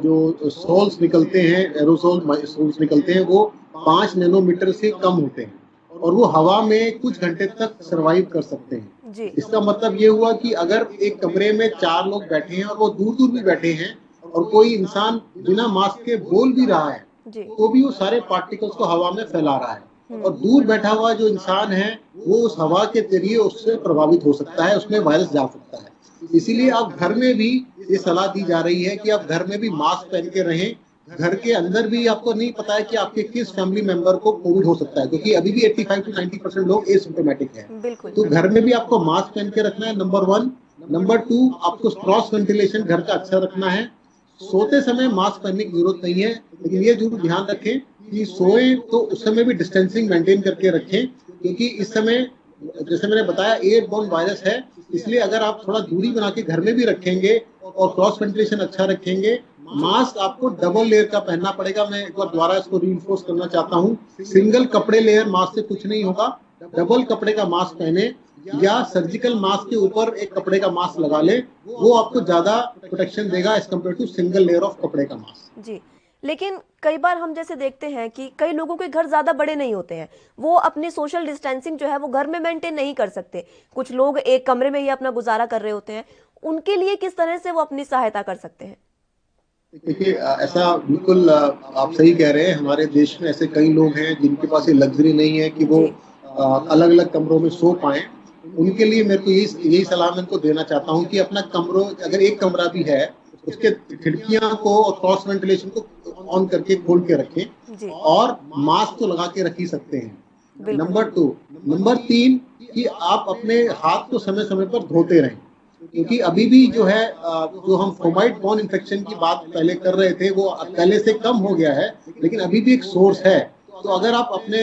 जो सोल्स निकलते हैं, एरोसोल सोल्स निकलते हैं, वो 5 नैनोमीटर से कम होते हैं और वो हवा में कुछ घंटे तक सरवाइव कर सकते हैं। इसका मतलब ये हुआ कि अगर एक कमरे में 4 लोग बैठे हैं और वो दूर दूर भी बैठे हैं और कोई इंसान बिना मास्क के बोल भी रहा है तो भी वो सारे पार्टिकल्स को हवा में फैला रहा है, और दूर बैठा हुआ जो इंसान है वो उस हवा के जरिए उससे प्रभावित हो सकता है, उसमें वायरस जा सकता है। इसीलिए अब घर में भी ये सलाह दी जा रही है कि आप घर में भी मास्क पहन के रहें। घर के अंदर भी आपको नहीं पता है कि आपके किस फैमिली मेंबर को कोविड हो सकता है, क्योंकि अभी भी 85 से 90% लोग एसिम्प्टोमेटिक हैं। तो घर में भी आपको मास्क पहन के रखना है, नंबर 1। नंबर 2, आपको क्रॉस वेंटिलेशन घर का अच्छा रखना है। सोते समय मास्क पहनने की जरूरत नहीं है, लेकिन ये जरूर ध्यान रखें कि सोए तो उस समय भी डिस्टेंसिंग मेंटेन करके रखें, क्योंकि इस समय जैसे मैंने बताया एयरबोर्न वायरस है, इसलिए अगर आप थोड़ा दूरी बना के घर में भी रखेंगे और क्रॉस वेंटिलेशन अच्छा रखेंगे। मास्क आपको डबल लेयर का पहनना पड़ेगा। मैं एक बार दोबारा इसको रीइंफोर्स करना चाहता हूँ, सिंगल कपड़े लेयर मास्क से कुछ नहीं होगा। डबल कपड़े का मास्क पहने या सर्जिकल मास्क के ऊपर एक कपड़े का मास्क लगा ले, वो आपको ज्यादा प्रोटेक्शन देगा as compared to single layer of कपड़े का मास्क। जी, लेकिन कई बार हम जैसे देखते हैं कि कई लोगों के घर ज्यादा बड़े नहीं होते हैं, वो अपनी सोशल डिस्टेंसिंग जो है वो घर में मेंटेन नहीं कर सकते। कुछ लोग एक कमरे में ही अपना गुजारा कर रहे होते हैं, उनके लिए किस तरह से वो अपनी सहायता कर सकते हैं? देखिए, ऐसा बिल्कुल आप सही कह रहे हैं। हमारे देश में ऐसे कई लोग हैं जिनके पास ये लग्जरी नहीं है कि वो अलग अलग कमरों में सो पाए। उनके लिए मेरे को यही सलाह मैं उनको देना चाहता हूँ कि अपना कमरों, अगर एक कमरा भी है, उसके खिड़कियां को और क्रॉस वेंटिलेशन को ऑन करके खोल के रखें और मास्क तो लगा के रख ही सकते हैं। नंबर 2, नंबर 3 कि आप अपने हाथ को समय समय पर धोते रहें, क्योंकि अभी भी जो है जो हम फोमाइट बॉर्न इन्फेक्शन की बात पहले कर रहे थे वो पहले से कम हो गया है, लेकिन अभी भी एक सोर्स है। तो अगर आप अपने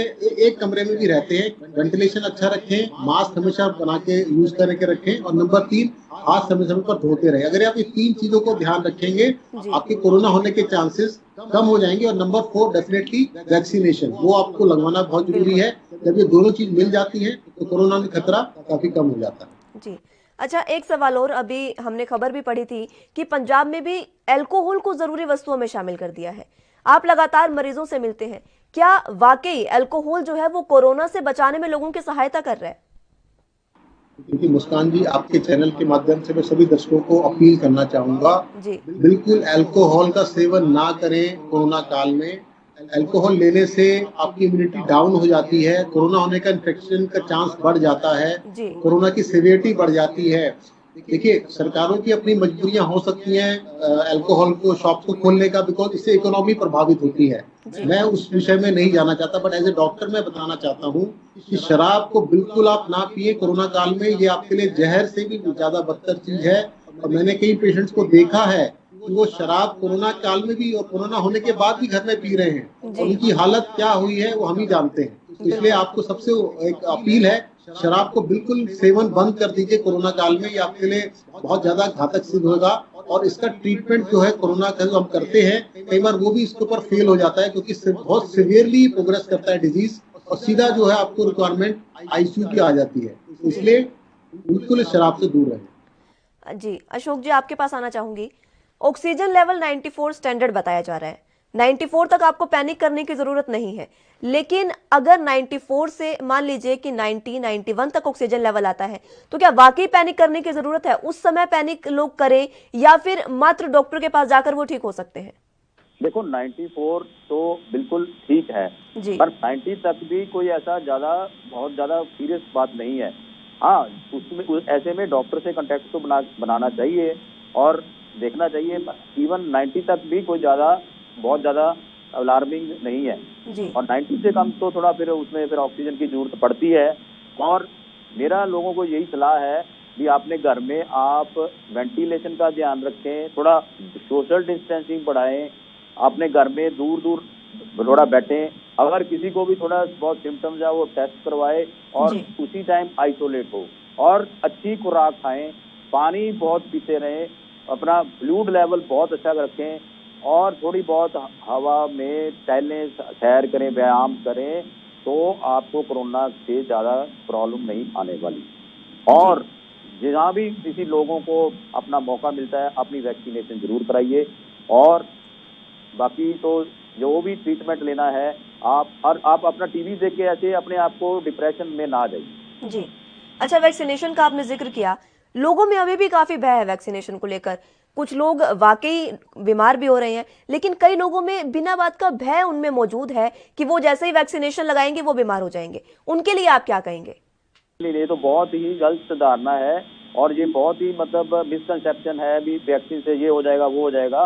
एक कमरे में भी रहते हैं, वेंटिलेशन अच्छा रखें, मास्क हमेशा बना के यूज करके रखें, और नंबर 3 हाथ समय समय पर धोते रहें। अगर आप ये 3 चीजों को ध्यान रखेंगे, आपके कोरोना होने के चांसेस कम हो जाएंगे। और नंबर 4 डेफिनेटली वैक्सीनेशन, वो आपको लगवाना बहुत जरूरी है। जब ये दोनों चीज मिल जाती है तो कोरोना का खतरा काफी कम हो जाता है। जी, अच्छा, एक सवाल और, अभी हमने खबर भी पढ़ी थी कि पंजाब में भी अल्कोहल को जरूरी वस्तुओं में शामिल कर दिया है। आप लगातार मरीजों से मिलते हैं, क्या वाकई अल्कोहल जो है वो कोरोना से बचाने में लोगों की सहायता कर रहा है? क्योंकि मुस्कान जी, आपके चैनल के माध्यम से मैं सभी दर्शकों को अपील करना चाहूंगा, बिल्कुल अल्कोहल का सेवन ना करें। कोरोना काल में अल्कोहल लेने से आपकी इम्यूनिटी डाउन हो जाती है, कोरोना होने का इन्फेक्शन का चांस बढ़ जाता है, कोरोना की सीवियरिटी बढ़ जाती है। देखिए, सरकारों की अपनी मजबूरियां हो सकती हैं अल्कोहल को शॉप को खोलने का, बिकॉज इससे इकोनॉमी प्रभावित होती है। मैं उस विषय में नहीं जाना चाहता, बट एज ए डॉक्टर मैं बताना चाहता हूँ कि शराब को बिल्कुल आप ना पिए कोरोना काल में। ये आपके लिए जहर से भी ज्यादा बदतर चीज है। और मैंने कई पेशेंट्स को देखा है कि वो शराब कोरोना काल में भी और कोरोना होने के बाद भी घर में पी रहे हैं, और उनकी हालत क्या हुई है वो हम ही जानते हैं। इसलिए आपको सबसे एक अपील है, शराब को बिल्कुल सेवन बंद कर दीजिए कोरोना काल में। ये आपके लिए बहुत ज्यादा घातक सिद्ध होगा। और इसका ट्रीटमेंट जो है कोरोना का जो हम करते हैं, कई बार वो भी इसके ऊपर फेल हो जाता है, क्योंकि बहुत सीवियरली प्रोग्रेस करता है डिजीज, और सीधा जो है आपको रिक्वायरमेंट आईसीयू की आ जाती है। इसलिए बिल्कुल शराब से दूर रहें। जी, अशोक जी, आपके पास आना चाहूंगी। ऑक्सीजन लेवल 94 स्टैंडर्ड बताया जा रहा है, 94 तक आपको पैनिक करने की जरूरत नहीं है, लेकिन अगर 94 से मान लीजिए कि 90, 91 तक ऑक्सीजन लेवल आता है, तो क्या वाकई पैनिक करने की जरूरत है? उस समय पैनिक लोग करें या फिर मात्र डॉक्टर के पास जाकर वो ठीक हो सकते हैं? देखो, 94 तो बिल्कुल ठीक है, पर 90 तक भी कोई ऐसा बहुत ज्यादा सीरियस बात नहीं है। हाँ, उसमें ऐसे में डॉक्टर से कांटेक्ट तो बनाना चाहिए और देखना चाहिए। इवन 90 तक भी कोई बहुत ज्यादा अलार्मिंग नहीं है, और 90 से कम तो थोड़ा फिर उसमें फिर ऑक्सीजन की जरूरत पड़ती है। और मेरा लोगों को यही सलाह है कि आपने घर में आप वेंटिलेशन का ध्यान रखें, थोड़ा सोशल डिस्टेंसिंग बढ़ाएं, अपने घर में दूर दूर थोड़ा बैठें। अगर किसी को भी थोड़ा बहुत सिम्टम्स है वो टेस्ट करवाए और उसी टाइम आइसोलेट हो, और अच्छी खुराक खाएं, पानी बहुत पीते रहें, अपना फ्लूइड लेवल बहुत अच्छा रखें, और थोड़ी बहुत हवा में टहलें, सैर करें, व्यायाम करें, तो आपको कोरोना से ज्यादा प्रॉब्लम नहीं आने वाली। और जहाँ भी किसी लोगों को अपना मौका मिलता है, अपनी वैक्सीनेशन जरूर कराइए। और बाकी तो जो भी ट्रीटमेंट लेना है आप अपना टीवी देख के ऐसे अपने आप को डिप्रेशन में ना जाइए। जी, अच्छा, वैक्सीनेशन का आपने जिक्र किया, लोगों में अभी भी काफी भय है वैक्सीनेशन को लेकर। कुछ लोग वाकई बीमार भी हो रहे हैं, लेकिन कई लोगों में बिना बात का भय उनमें मौजूद है कि वो जैसे ही वैक्सीनेशन लगाएंगे वो बीमार हो जाएंगे। उनके लिए आप क्या कहेंगे? ये तो बहुत ही गलत धारणा है, और ये बहुत ही मतलब मिसकंसेप्शन है भी वैक्सीन से ये हो जाएगा वो हो जाएगा।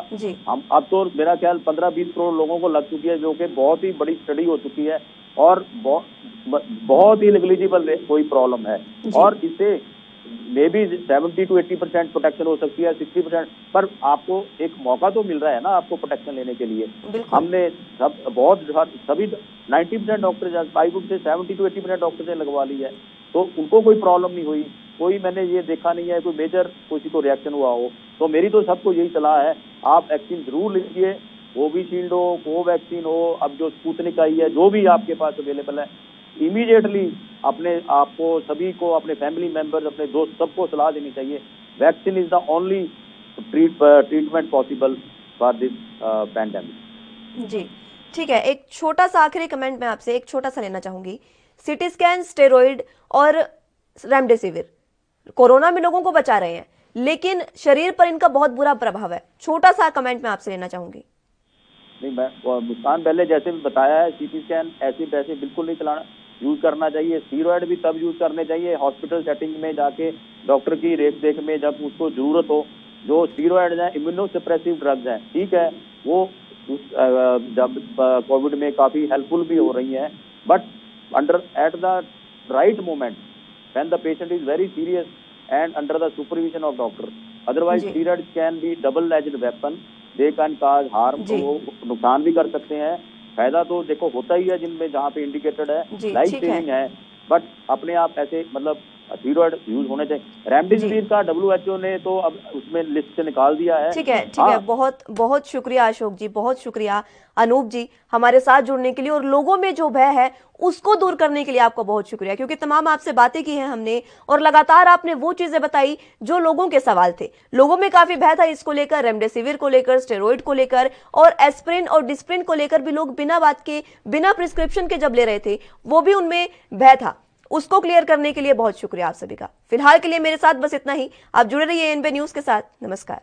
हम अब तो मेरा ख्याल 15-20 करोड़ लोगों को लग चुकी है, जो कि बहुत ही बड़ी स्टडी हो चुकी है, और बहुत ही नेग्लिजिबल कोई प्रॉब्लम है। और इससे मे बी 70 to 80% प्रोटेक्शन हो सकती है, 60%, पर आपको एक मौका तो मिल रहा है ना आपको प्रोटेक्शन लेने के लिए। हमने सभी 90% doctor, I would say 70 to 80% doctor ने लगवा ली है, तो उनको कोई प्रॉब्लम नहीं हुई। कोई मैंने ये देखा नहीं है कोई मेजर किसी को रिएक्शन हुआ हो। तो मेरी तो सबको यही सलाह है, आप वैक्सीन जरूर लीजिए, कोविशील्ड हो, कोवैक्सीन हो, अब जो स्पुतनिक आई है, जो भी आपके पास अवेलेबल है, इमीडिएटली अपने आपको सभी को, अपने फैमिली मेंबर्स, अपने दोस्त, सबको सलाह देनी चाहिए। Vaccine is the only treatment possible for this pandemic. जी ठीक है, एक छोटा सा आखिरी कमेंट मैं आपसे एक छोटा सा लेना चाहूंगी। सिटी स्कैन, स्टेरॉइड और रेमडेसिविर कोरोना में लोगों को बचा रहे हैं, लेकिन शरीर पर इनका बहुत बुरा प्रभाव है। छोटा सा कमेंट मैं आपसे लेना चाहूंगी। नहीं, मैं मुस्कान पहले जैसे भी बताया है, सीटी स्कैन ऐसे पैसे बिल्कुल नहीं चलाना, यूज करना चाहिए। स्टीरॉयड भी तब यूज करने चाहिए हॉस्पिटल सेटिंग में जाके, डॉक्टर की रेख देख में, जब उसको जरूरत हो। जो स्टीरॉयड है इम्यूनोसप्रेसिव ड्रग्स हैं, ठीक है, वो जब कोविड में काफी हेल्पफुल भी हो रही हैं, but under at the right moment when the patient is very serious and under the supervision of doctor. Otherwise steroid can be double edged weapon, they can cause harm, तो वो नुकसान भी कर सकते हैं। फायदा तो देखो होता ही है जिनमें जहाँ पे इंडिकेटेड है, लाइफ सेविंग है, बट अपने आप ऐसे मतलब स्टीरॉयड यूज होने चाहिए। रेमडेसिविर का WHO ने तो अब उसमें लिस्ट से निकाल दिया है। ठीक है, बहुत बहुत शुक्रिया अशोक जी, बहुत शुक्रिया अनूप जी हमारे साथ जुड़ने के लिए, और लोगों में जो भय है उसको दूर करने के लिए आपका बहुत शुक्रिया, क्योंकि तमाम आपसे बातें की हैं हमने और लगातार आपने वो चीजें बताई जो लोगों के सवाल थे। लोगों में काफी भय था इसको लेकर, रेमडेसिविर को लेकर, स्टेरॉइड को लेकर, और एस्प्रिन और डिस्प्रिन को लेकर भी लोग बिना बात के, बिना प्रिस्क्रिप्शन के जब ले रहे थे, वो भी उनमें भय था। उसको क्लियर करने के लिए बहुत शुक्रिया आप सभी का। फिलहाल के लिए मेरे साथ बस इतना ही। आप जुड़े रहिए एएनबी न्यूज के साथ। नमस्कार।